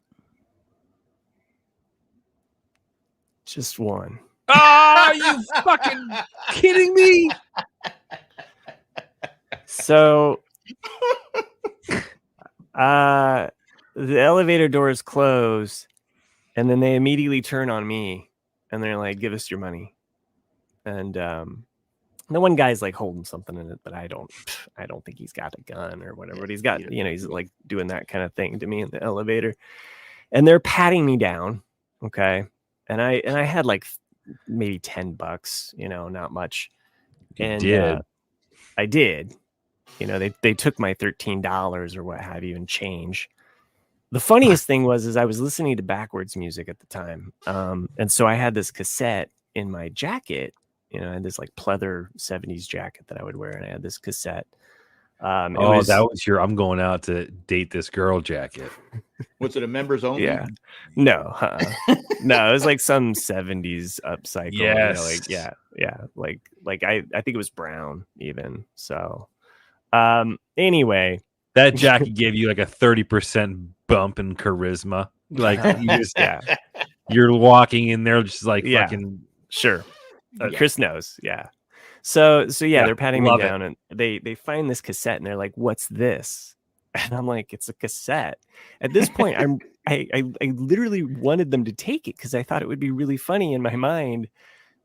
Just one. Oh, you fucking kidding me? So, the elevator doors close, and then they immediately turn on me, and they're like, "Give us your money." And the one guy's like holding something in it, but I don't think he's got a gun or whatever. But he's got, he's like doing that kind of thing to me in the elevator, and they're patting me down, okay. And I had like maybe $10, not much. And I did. They took my $13 or what have you and change. The funniest thing is I was listening to backwards music at the time. And so I had this cassette in my jacket. I had this like pleather 70s jacket that I would wear, and I had this cassette. That was your "I'm going out to date this girl" jacket. Was it a members only? Yeah. No. No, it was like some 70s upcycle. Yes. Like I think it was brown even. So anyway, that jacket gave you like a 30% bump in charisma. Like you're walking in there just like fucking sure. Chris knows. Yeah. So they're patting me down, and they find this cassette, and they're like, "What's this?" And I'm like, "It's a cassette." At this point, I literally wanted them to take it because I thought it would be really funny in my mind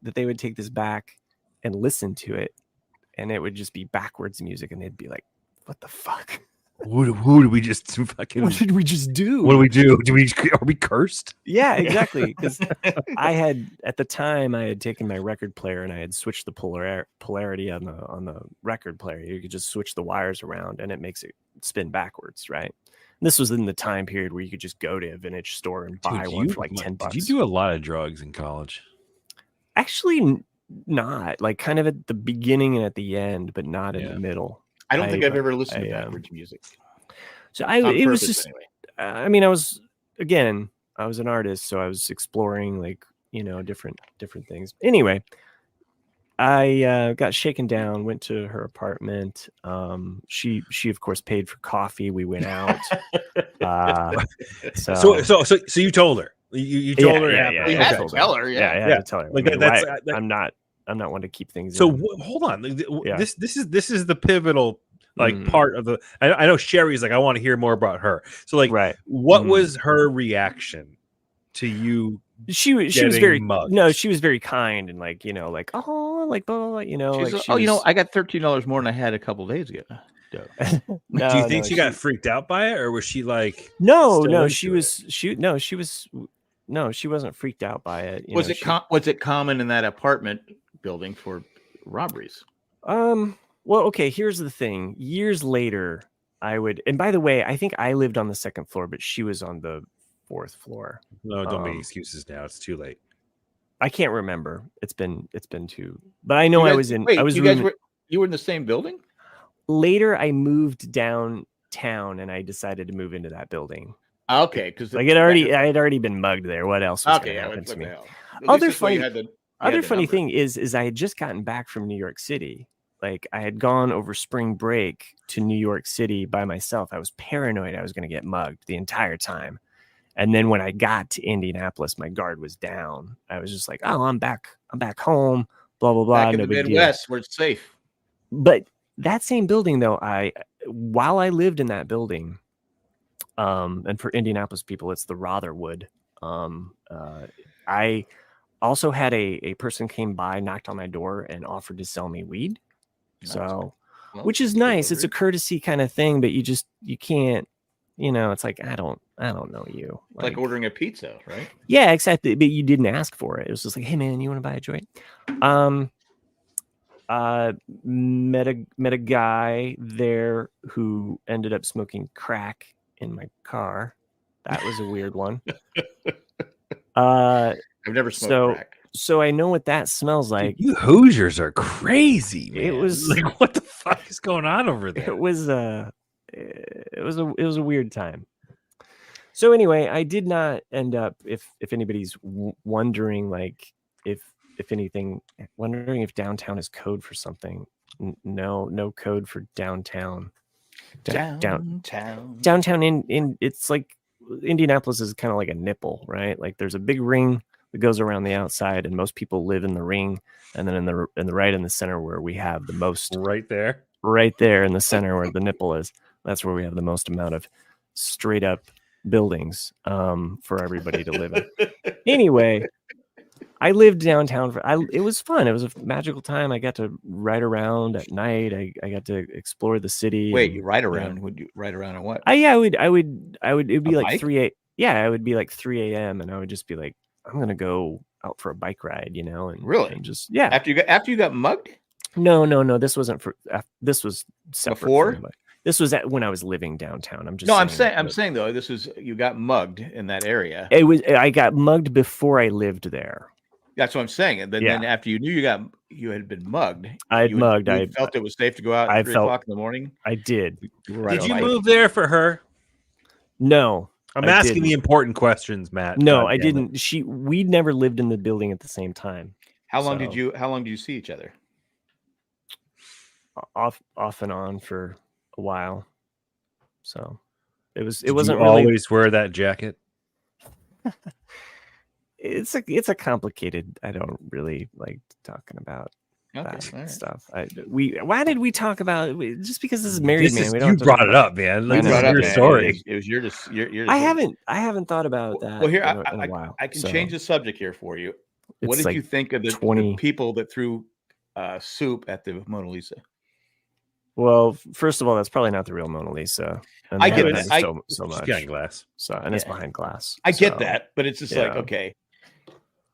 that they would take this back and listen to it, and it would just be backwards music, and they'd be like, "What the fuck? Who did we just fucking? What did we just do? What do we do? Are we cursed?" Yeah, exactly. Because at the time I had taken my record player and I had switched the polarity on the record player. You could just switch the wires around and it makes it spin backwards, right? And this was in the time period where you could just go to a vintage store and buy one for like $10. Did you do a lot of drugs in college? Actually, not. Like kind of at the beginning and at the end, but not in the middle. I don't think I've ever listened to backwards music. So it was just, anyway. I mean, I was an artist, so I was exploring like, different things. Anyway, I got shaken down, went to her apartment. She of course paid for coffee. We went out. So you told her. You told her. Yeah. You had to tell her. Yeah. I had to tell her. Like I'm not one to keep things. So hold on. This is the pivotal part of the. I know Sherry's like, I want to hear more about her. So like, what was her reaction to you? She was very mugged? No, she was very kind and like like like blah, blah, like I got $13 more than I had a couple of days ago. Do you think she got freaked out by it, or was she like she wasn't freaked out by it. Was it common in that apartment building for robberies? Well, okay, here's the thing. Years later, and by the way, I think I lived on the second floor, but she was on the fourth floor. No, don't make excuses now. It's too late. I can't remember. It's been too, but I know you were in the same building? Later, I moved downtown and I decided to move into that building. Okay, because like I had already been mugged there. What else was going to happen to me? Other funny thing is I had just gotten back from New York City. Like I had gone over spring break to New York City by myself. I was paranoid I was going to get mugged the entire time. And then when I got to Indianapolis, my guard was down. I was just like, "Oh, I'm back home." Blah blah blah. Back in the Midwest, where it's safe. But that same building, though, while I lived in that building, and for Indianapolis people, it's the Rotherwood. I also had a person came by, knocked on my door, and offered to sell me weed. So, which is nice. It's a courtesy kind of thing, but you can't. It's like I don't know you. Like ordering a pizza, right? Yeah, exactly. But you didn't ask for it. It was just like, "Hey, man, you want to buy a joint?" Met a guy there who ended up smoking crack in my car. That was a weird one. I've never smoked crack. So I know what that smells like. Dude, you Hoosiers are crazy, man. It was like, what the fuck is going on over there? It was a weird time. So anyway, I did not end up, if anybody's wondering, like if anything, wondering if downtown is code for something. No code for downtown. Downtown in it's like Indianapolis is kind of like a nipple, right? Like there's a big ring that goes around the outside, and most people live in the ring, and then in the right in the center where we have the most, right there in the center where the nipple is, that's where we have the most amount of straight up buildings for everybody to live in. Anyway, I lived downtown it was fun. It was a magical time. I got to ride around at night. I got to explore the city. Wait, you ride around? Would you ride around on what? I would it'd be A like bike? it would be like 3 a.m. and I would just be like, I'm gonna go out for a bike ride, and really, and just after you got mugged. No, this wasn't this was separate before. This was when I was living downtown. I'm saying though, this was, you got mugged in that area. I got mugged before I lived there. That's what I'm saying. And then after you knew you had been mugged, I felt it was safe to go out at 3 o'clock in the morning. I did. Did you move there for her? No. I'm asking the important questions, Matt. No, I didn't. We never lived in the building at the same time. How long did you see each other? Off and on for a while. So it wasn't really always wear that jacket. It's a complicated. I don't really like talking about that stuff. Why did we talk about it? Just because this is married man? You brought it up, man. Like, this is your story. It was your. I haven't thought about that. Well, here in a while. I can change the subject here for you. What did you think of the people that threw soup at the Mona Lisa? Well, first of all, that's probably not the real Mona Lisa. And I get that. So much. Behind glass. It's behind glass. I get that, but it's just like, okay.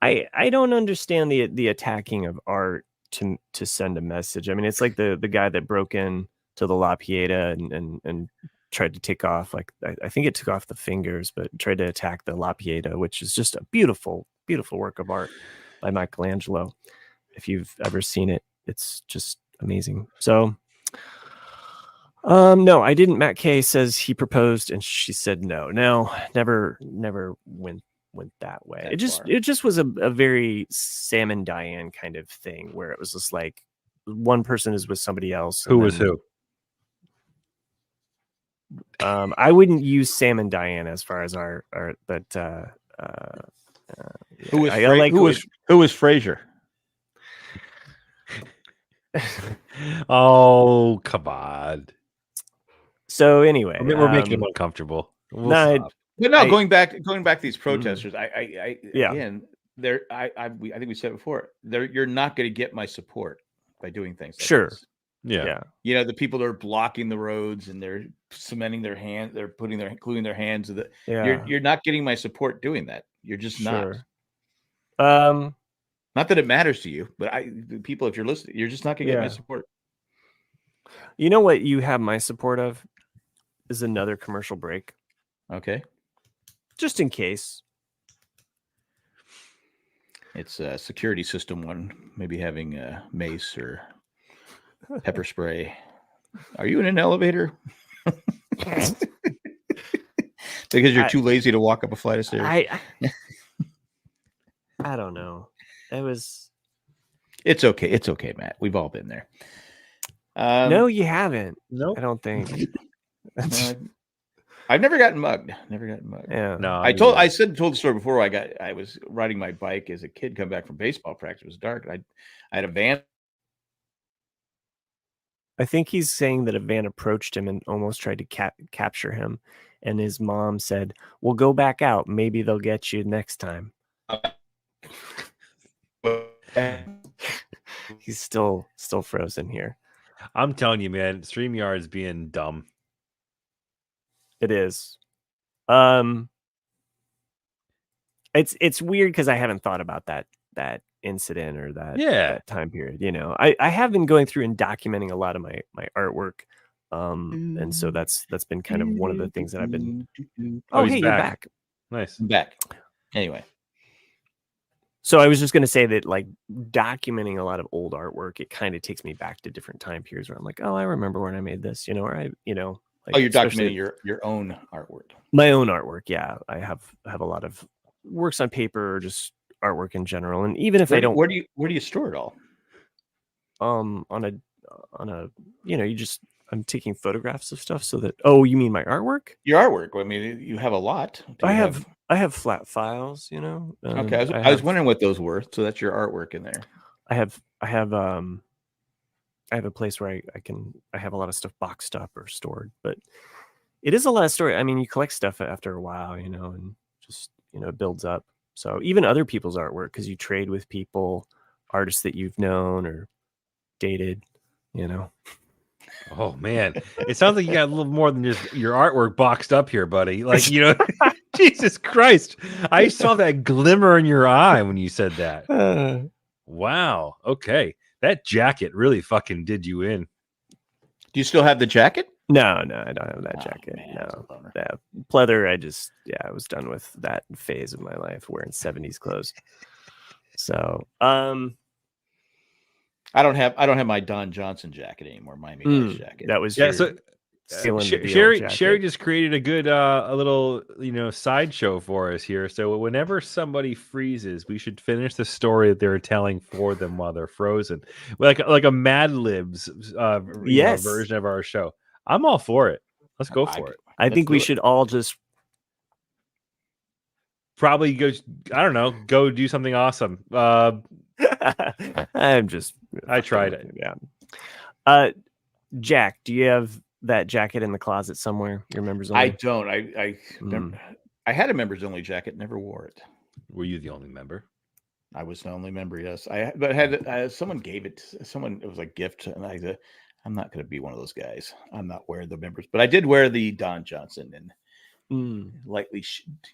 I don't understand the attacking of art to send a message. I mean, it's like the guy that broke in to the La Pieta and tried to take off, like I think it took off the fingers, but tried to attack the La Pieta, which is just a beautiful, beautiful work of art by Michelangelo. If you've ever seen it, it's just amazing. So no, I didn't. Matt Kay says he proposed and she said no. No, never went that way. It just was a very Sam and Diane kind of thing where it was just like one person is with somebody else. Who was who? I wouldn't use Sam and Diane as far as our but who was Frasier? Oh, come on. So anyway, we're making him uncomfortable. Going back to these protesters, again, I think we said it before. You're not going to get my support by doing things like this. Yeah. The people that are blocking the roads and they're cementing their hand, they're gluing their hands to the. You're not getting my support doing that. You're just not. Not that it matters to you, but people, if you're listening, you're just not going to get my support. You know what you have my support of is another commercial break. Okay. Just in case. It's a security system one, maybe having mace or pepper spray. Are you in an elevator? Because you're too lazy to walk up a flight of stairs. I don't know. It's okay. It's okay, Matt. We've all been there. No, you haven't. No, I don't think. I've never gotten mugged. Yeah. No, I told the story before. I was riding my bike as a kid, come back from baseball practice. It was dark. I had a van. I think he's saying that a van approached him and almost tried to capture him, and his mom said, "Well, go back out. Maybe they'll get you next time." He's still frozen here. I'm telling you, man, StreamYard is being dumb. It is. It's weird because I haven't thought about that incident or that time period. I have been going through and documenting a lot of my artwork, and so that's been kind of one of the things that I've been. Oh, hey, you're back. Nice, I'm back. Anyway. So I was just going to say that, like, documenting a lot of old artwork, it kind of takes me back to different time periods where I'm like, oh, I remember when I made this, or like, you're documenting your own artwork. My own artwork, yeah. I have a lot of works on paper or just artwork in general, and even if I don't, where do you store it all? On a you just I'm taking photographs of stuff so that. Oh, you mean my artwork? Your artwork. I mean, you have a lot. I have flat files. Okay, I was wondering what those were. So that's your artwork in there. I have a place where I have a lot of stuff boxed up or stored, but it is a lot of story. I mean, you collect stuff after a while, and just it builds up. So even other people's artwork, because you trade with people, artists that you've known or dated, Oh man, it sounds like you got a little more than just your artwork boxed up here, buddy. Like Jesus Christ, I saw that glimmer in your eye when you said that. Wow. Okay, that jacket really fucking did you in. Do you still have the jacket? No, I don't have that jacket. Man, no, that pleather. I was done with that phase of my life wearing 70s clothes. So, I don't have my Don Johnson jacket anymore. Miami Vice jacket. That was Sherry just created a good a little sideshow for us here. So whenever somebody freezes, we should finish the story that they're telling for them while they're frozen, like a Mad Libs version of our show. I'm all for it. Let's go for it. I think we should all just probably go. I don't know. Go do something awesome. I tried it. Yeah. Jack, do you have that jacket in the closet somewhere? Your members only? I don't. I had a members only jacket. Never wore it. Were you the only member? I was the only member. Yes. But I had someone gave it. It was a gift, and I said, I'm not going to be one of those guys. I'm not wearing the members, but I did wear the Don Johnson and lightly,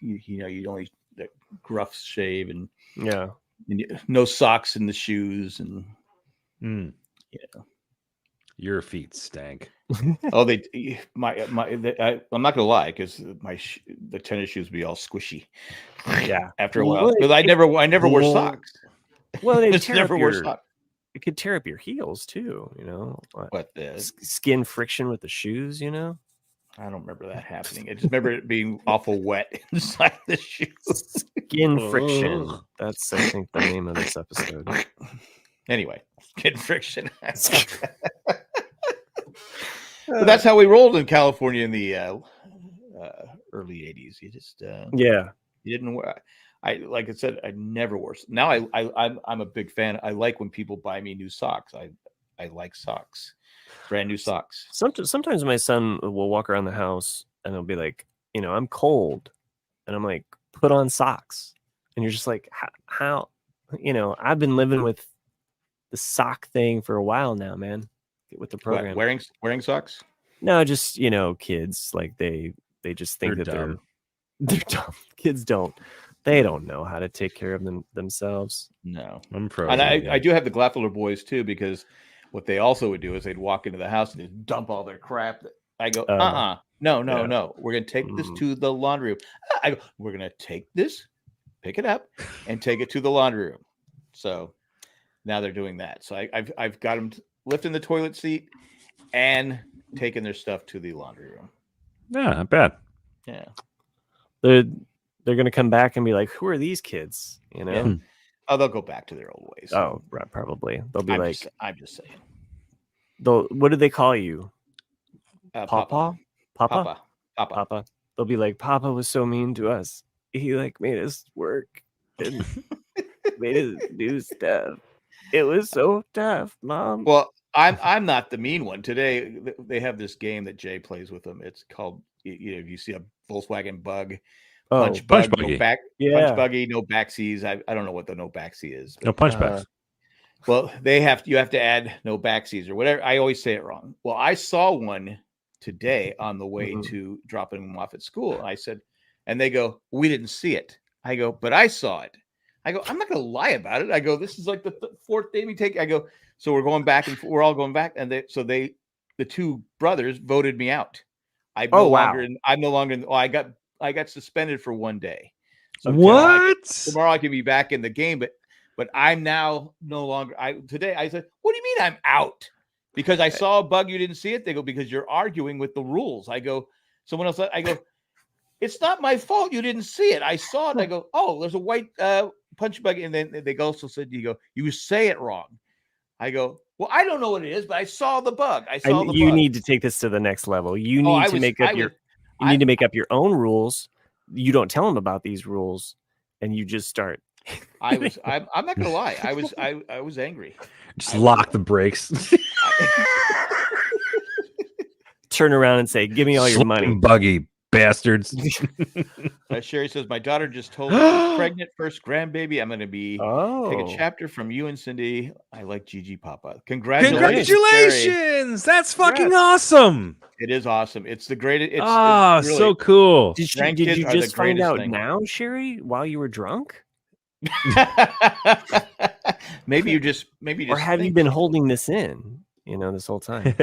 you only the gruff shave and no socks in the shoes and your feet stank. Oh, I'm not gonna lie, because the tennis shoes be all squishy. Yeah, after a while, because I never wore socks. Well, they never wore socks. It could tear up your heels too. What the skin friction with the shoes? I don't remember that happening. I just remember it being awful wet inside the shoes. Skin friction. That's, I think, the name of this episode. Anyway, skin friction. But that's how we rolled in California in the early 80s. You just you didn't wear. Like I said, I never wore. Now I'm a big fan. I like when people buy me new socks. I like socks, brand new socks. Sometimes my son will walk around the house and he'll be like, I'm cold, and I'm like, put on socks, and you're just like, how? I've been living with the sock thing for a while now, man. Get with the program. What, wearing socks? No, just kids, like they just think they're dumb. They're dumb. Kids don't know how to take care of themselves. No, I'm pro. And I do have the Glaffler boys too, because what they also would do is they'd walk into the house and they'd dump all their crap. I go, no. We're gonna take this to the laundry room. I go, we're gonna take this, pick it up, and take it to the laundry room. So now they're doing that. So I've got them lifting the toilet seat and taking their stuff to the laundry room. Yeah, not bad. Yeah. They're going to come back and be like, who are these kids? Yeah. Oh, they'll go back to their old ways. Oh, right, probably. They'll be I'm just saying. What do they call you? Papa? Papa. They'll be like, Papa was so mean to us. He made us work and made us do stuff. It was so tough, Mom. Well, I'm not the mean one. Today they have this game that Jay plays with them. It's called, if you see a Volkswagen Bug, punch buggy, punch buggy, no backsies. I don't know what the no backseat is. No punch backs. Well, you have to add no backsies or whatever. I always say it wrong. Well, I saw one today on the way to dropping them off at school. And I said, and they go, we didn't see it. I go, but I saw it. I go, I'm not going to lie about it. I go, this is like the fourth day we take. I go, so we're going back and we're all going back. And the two brothers voted me out. I'm no longer. I got suspended for one day. So what? Tomorrow I can be back in the game, but I'm now no longer. Today I said, what do you mean I'm out? Because I saw a bug, you didn't see it. They go, because you're arguing with the rules. I go, someone else. I go, it's not my fault. You didn't see it. I saw it. I go, oh, there's a white punch bug. And then they also said, you say it wrong. I go, well, I don't know what it is, but I saw the bug. I saw the you bug. need to take this to the next level. You need to make up your own rules. You don't tell them about these rules, and you just start. I'm not gonna lie. I was angry. Just lock the brakes. Turn around and say, "Give me all your money, buggy bastards." Sherry says, my daughter just told me she's pregnant, first grandbaby. I'm going to take a chapter from you and Cindy. I like Gigi Papa. Congratulations! That's fucking awesome. It is awesome. It's the greatest. It's really, so cool. Did you just find out now, Sherry, while you were drunk? maybe you just or have you been holding this in, this whole time?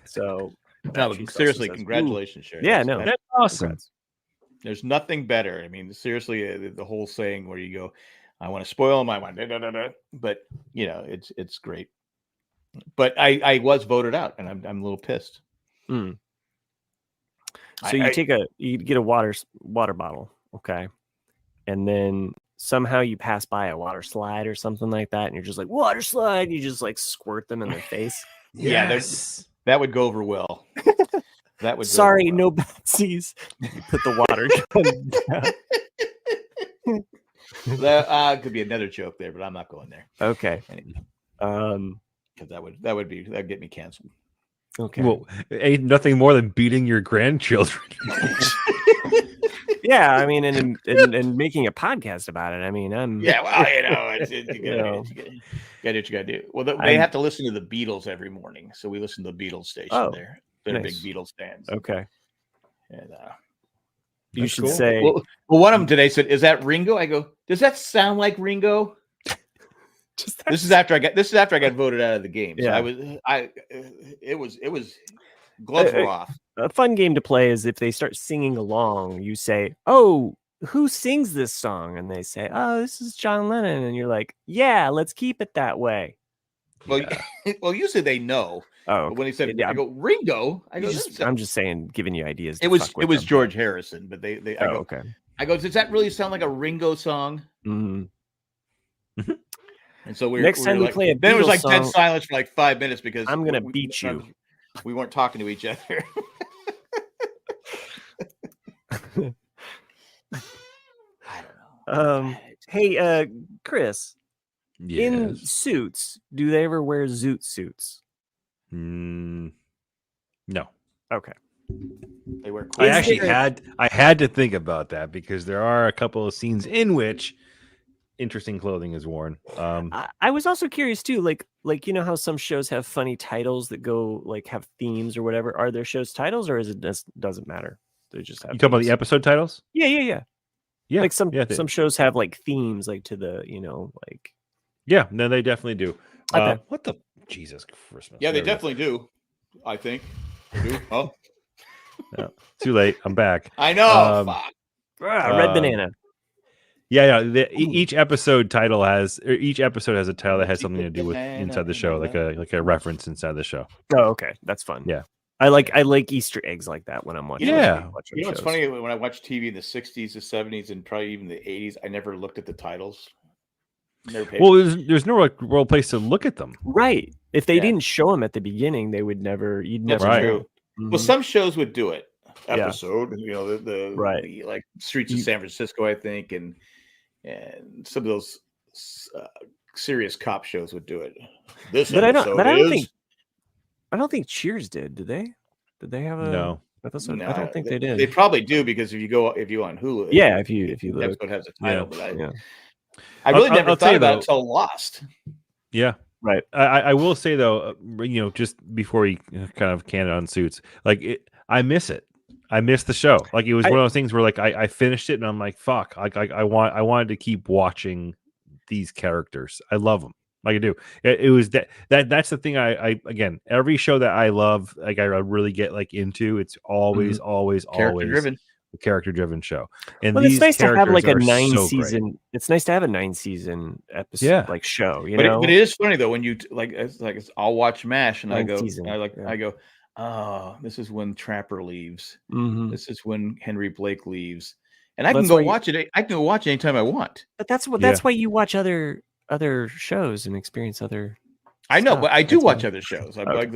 So no, seriously, congratulations, Sherry. Yeah, no, that's awesome. Congrats. There's nothing better. I mean, seriously, the whole saying where you go, I want to spoil my mind, but it's great. But I was voted out, and I'm a little pissed. Mm. So you get a water bottle, okay, and then somehow you pass by a water slide or something like that, and you're just like, water slide. You just like squirt them in their face. Yes. Yeah, that would go over well. That would. Sorry, no Betsy's. You put the water down. That could be another joke there, but I'm not going there. Okay. Because that'd get me canceled. Okay. Well, ain't nothing more than beating your grandchildren. Yeah, I mean, and making a podcast about it. I mean, you gotta do what you gotta do. Well, they have to listen to the Beatles every morning, so we listen to the Beatles station there. They're nice. Big Beatles fans. Okay. And you should say. Well, one of them today said, "Is that Ringo?" I go, "Does that sound like Ringo?" This is after I got voted out of the game. So yeah. It was gloves were off. A fun game to play is if they start singing along, you say, "Oh, who sings this song?" And they say, "Oh, this is John Lennon." And you're like, "Yeah, let's keep it that way." Well, well, usually they know. Oh, but when he said, I go, Ringo. I go, I'm just saying, giving you ideas. It was George Harrison, but I go, okay. I go, does that really sound like a Ringo song? Mm-hmm. And so next time we play a Beatles then it was like song, dead silence for like 5 minutes because I'm gonna beat you. We weren't talking to each other. I don't know. Hey, Chris. Yes. In Suits, do they ever wear zoot suits? No. Okay. They wear. I had to think about that because there are a couple of scenes in which interesting clothing is worn. I was also curious too, like how some shows have funny titles that go like have themes or whatever. Are there shows titles or doesn't matter? They just have. You talk about the episode titles? Yeah. Like some shows have like themes, like to the like. Yeah, no, they definitely do. Okay. What the Jesus Christmas? Yeah, they definitely do. I think they do. Oh, no, too late. I'm back. I know. Red banana. Yeah. Each episode has a title that has something to do with inside the show, like a reference inside the show. Oh, okay, that's fun. Yeah, I like Easter eggs like that when I'm watching. Yeah, it's funny when I watched TV in the '60s, the '70s, and probably even the '80s. I never looked at the titles. Well, there's no real place to look at them. Right. If they didn't show them at the beginning, they would never. You'd never know. Mm-hmm. Well, some shows would do it. Episode, the like Streets of San Francisco, I think, and some of those serious cop shows would do it. I don't think Cheers did. Did they? Did they have a episode? No, I don't think they did. They probably do because if you on Hulu, if you the episode has a title, but I really never thought about it until Lost. Yeah. Right. I will say though, just before you kind of can it on Suits, I miss it. I miss the show. Like it was one of those things where like I finished it and I'm like, fuck. I wanted to keep watching these characters. I love them. Like I do. It was that's the thing. I again, every show that I love, like I really get like into. It's always character driven show. And it's nice to have like a 9-season. It's nice to have a 9-season episode, like show. But it is funny though when you I'll watch MASH and I go, oh, this is when Trapper leaves. Mm-hmm. This is when Henry Blake leaves, and I can go watch it. I can go watch it anytime I want. But that's why you watch other shows and experience other. I know, stuff. but I do watch other shows. I'm like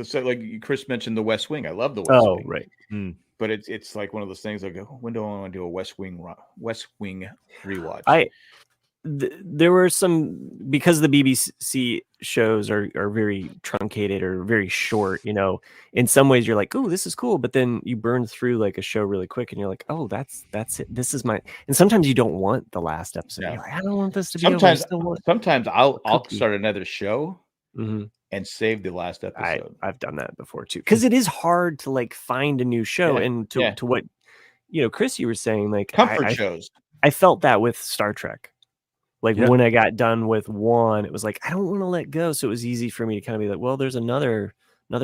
Chris mentioned The West Wing. I love The West Wing. Right. But it's like one of those things. I go, when do I want to do a West Wing rewatch? There were some, because the BBC shows are very truncated or very short, you know, in some ways you're like, oh, this is cool, but then you burn through like a show really quick and you're like, oh, that's it, this is my, and sometimes you don't want the last episode. You're like, I don't want this to be over. Sometimes I'll start another show and save the last episode. I've done that before too, because it is hard to like find a new show. And to what, you know, Chris, you were saying, like comfort shows. I felt that with Star Trek. Like when I got done with one, it was like, I don't want to let go. So it was easy for me to kind of be like, well, there's another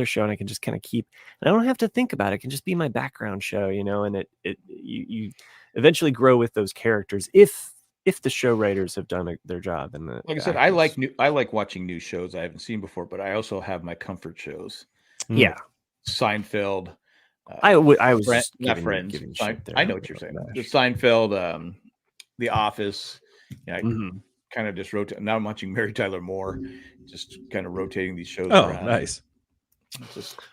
show and I can just kind of keep, and I don't have to think about it. It can just be my background show, you know, and you eventually grow with those characters if the show writers have done their job. And like I said, I like watching new shows I haven't seen before, but I also have my comfort shows. Yeah. Seinfeld. I was not Friends. I know what you're saying. The Seinfeld, The Office. Yeah, kind of just rotate. Now I'm watching Mary Tyler Moore, just kind of rotating these shows around. Nice.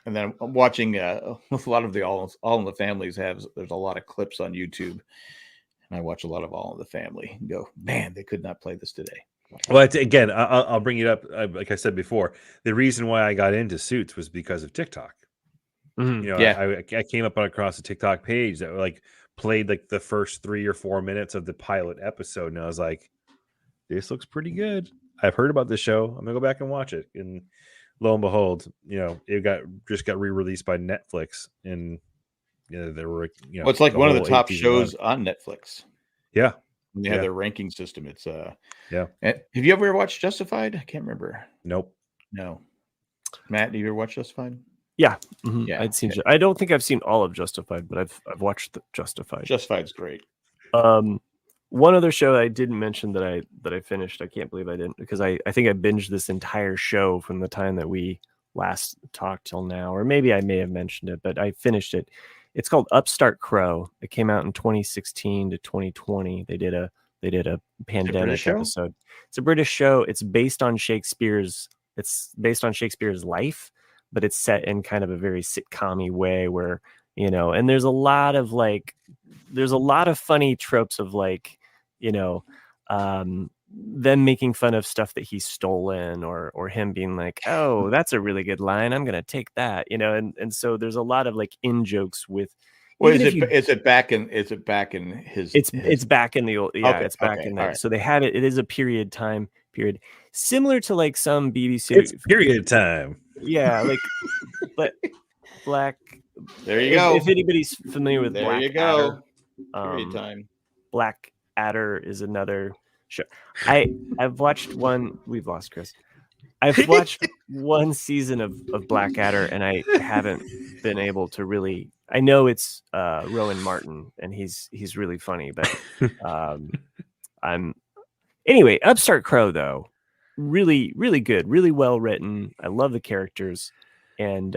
And then I'm watching a lot of the All in the Families there's a lot of clips on YouTube, and I watch a lot of All in the Family and go, man, they could not play this today. Well, again, I'll bring it up. Like I said before, the reason why I got into Suits was because of TikTok. You know, I came up across a TikTok page that like played like the first 3 or 4 minutes of the pilot episode, and I was like, this looks pretty good. I've heard about this show. I'm gonna go back and watch it. And lo and behold, you know, it got re-released by Netflix, and you know, there were, you know, it's like one of the top shows on Netflix. Yeah. They have their ranking system. It's have you ever watched Justified? I can't remember. Nope. No. Matt, have you ever watched Justified? Yeah. Yeah. I'd seen I don't think I've seen all of Justified, but I've watched Justified. Justified's great. One other show I didn't mention that I finished, I can't believe I didn't, because I think I binged this entire show from the time that we last talked till now, or maybe I may have mentioned it, but I finished it. It's called Upstart Crow. It came out in 2016 to 2020. They did a pandemic episode. It's a British show. It's based on Shakespeare's life, but it's set in kind of a very sitcom-y way where, you know, and there's a lot of funny tropes of like, you know, them making fun of stuff that he's stolen, or him being like, oh, that's a really good line, I'm gonna take that, you know, and so there's a lot of like in jokes with. Well, is it back in his? It's back in the old. Yeah, it's back in there. Right. So they had it. It is a period, similar to like some BBC. It's period time. Yeah, like, but Black. There you go. If anybody's familiar with there Black you go. Adder, period time. Black Adder is another show. I've watched one. We've lost Chris. I've watched one season of Black Adder, and I haven't been able to really. I know it's Rowan Martin, and he's really funny, but anyway. Upstart Crow, though, really, really good, really well written. I love the characters, and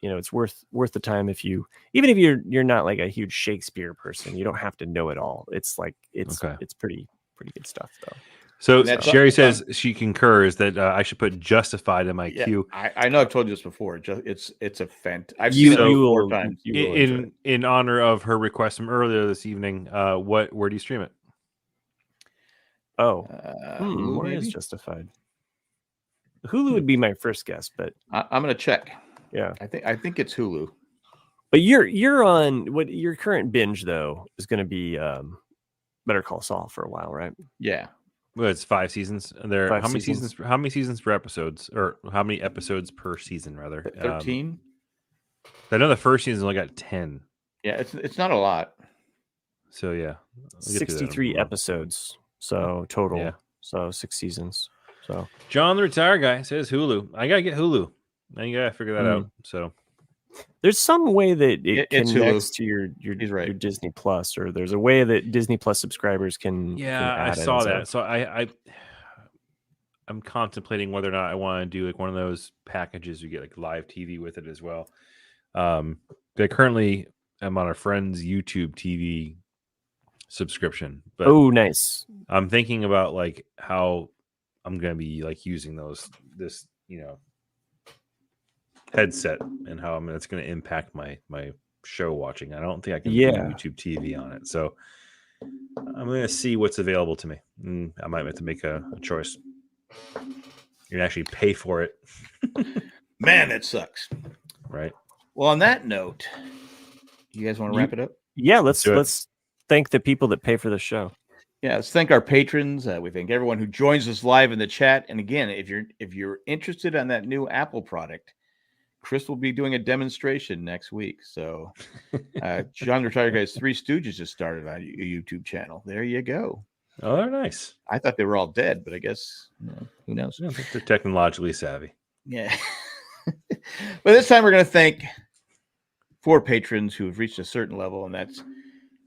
you know, it's worth the time even if you're not like a huge Shakespeare person, you don't have to know it all. It's like it's pretty good stuff, though. So Sherry says she concurs that I should put Justified in my queue. I know I've told you this before. It's a I've seen it 4 times. In honor of her request from earlier this evening, where do you stream it? Where is Justified? Hulu would be my first guess, but I'm gonna check. Yeah, I think it's Hulu. But you're on what your current binge though is going to be Better Call Saul for a while, right? Yeah. Well, it's 5 seasons. How many seasons per episodes, or how many episodes per season, rather? 13. I know the first season only got 10. Yeah, it's not a lot. So yeah, 63 episodes. So total. Yeah. So 6 seasons. So John, the retired guy, says Hulu. I gotta get Hulu. Now you gotta figure that out. So there's some way that it connects to your Disney Plus, or there's a way that Disney Plus subscribers can. Yeah, I saw that. So I'm contemplating whether or not I want to do like one of those packages you get like live TV with it as well. I currently am on a friend's YouTube TV subscription. But nice. I'm thinking about like how I'm gonna be like using this headset and how that's going to impact my show watching. I don't think I can do YouTube TV on it. So I'm going to see what's available to me. And I might have to make a choice. You can actually pay for it. Man, that sucks. Right. Well, on that note, you guys want to wrap it up? Yeah, let's thank the people that pay for the show. Yeah, let's thank our patrons. We thank everyone who joins us live in the chat. And again, if you're interested in that new Apple product, Chris will be doing a demonstration next week. So, John Retired Guy's Three Stooges just started on a YouTube channel. There you go. Oh, they're nice. I thought they were all dead, but I guess who knows? I think they're technologically savvy. Yeah. But this time we're going to thank 4 patrons who have reached a certain level, and that's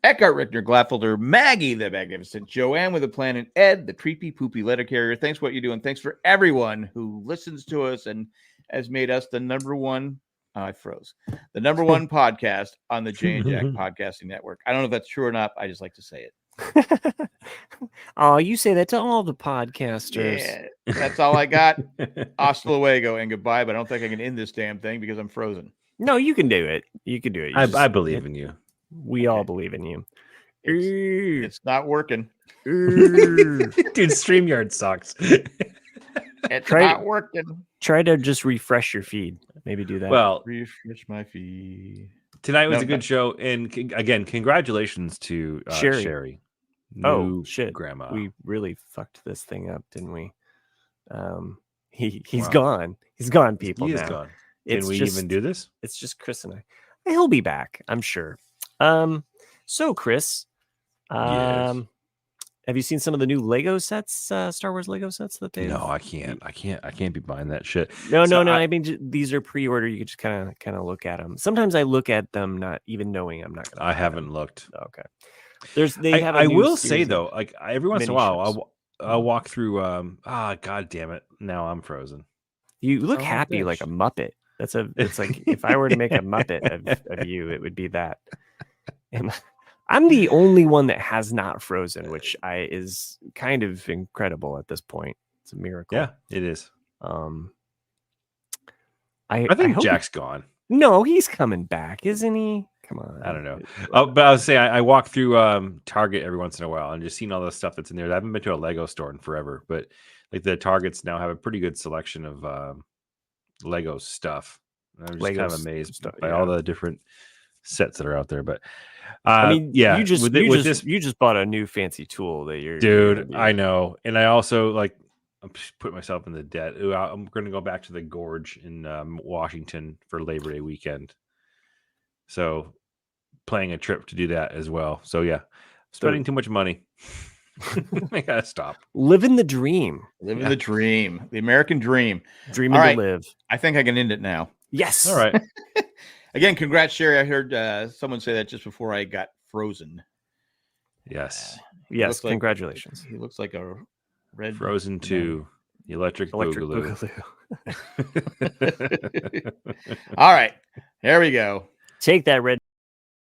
Eckhart Richter, Glaffelder, Maggie the Magnificent, Joanne with a Plan, and Ed, the creepy poopy letter carrier. Thanks for what you do, and thanks for everyone who listens to us and has made us the number one. I froze. The number one podcast on the Jay and Jack Podcasting Network. I don't know if that's true or not. I just like to say it. Oh, you say that to all the podcasters. Yeah, that's all I got. Hasta luego and goodbye. But I don't think I can end this damn thing because I'm frozen. No, you can do it. You can do it. I believe in you. We all believe in you. It's not working. Dude, StreamYard sucks. It's not working. Try to just refresh your feed. Maybe do that. Well, refresh my feed. Tonight was a good show. And again, congratulations to Sherry. Oh, shit. Grandma. We really fucked this thing up, didn't we? He's gone. He's gone, people. He is now. Gone. Can we even do this? It's just Chris and I. He'll be back, I'm sure. So Chris, Yes. have you seen some of the new Lego sets, Star Wars Lego sets that they? No, I can't be buying that shit. No. I mean, these are pre-order. You can just kind of look at them. Sometimes I look at them, not even knowing I'm not going to. I haven't looked. Okay. They have. I will say though, like every once in a while, I'll walk through. God damn it! Now I'm frozen. You look happy like a Muppet. It's like if I were to make a Muppet of you, it would be that. And I'm the only one that has not frozen, which is kind of incredible at this point. It's a miracle. Yeah, it is. I think Jack's gone. No, he's coming back, isn't he? Come on. I don't know. But I was saying I walk through Target every once in a while and just seeing all the stuff that's in there. I haven't been to a Lego store in forever, but like the Targets now have a pretty good selection of Lego stuff. And I'm just kind of amazed by all the different sets that are out there. But I mean, yeah, you just bought a new fancy tool that you're dude. I know, and I also I'm just putting myself in the debt. I'm going to go back to the Gorge in Washington for Labor Day weekend. So planning a trip to do that as well. So yeah, spending too much money. I gotta stop. Living the dream. Living the dream. The American dream. Dreaming to live. I think I can end it now. Yes. All right. Again, congrats, Sherry. I heard someone say that just before I got frozen. Yes. Yes. Congratulations. He looks like a red Frozen 2. Electric Boogaloo. All right. There we go. Take that, Red.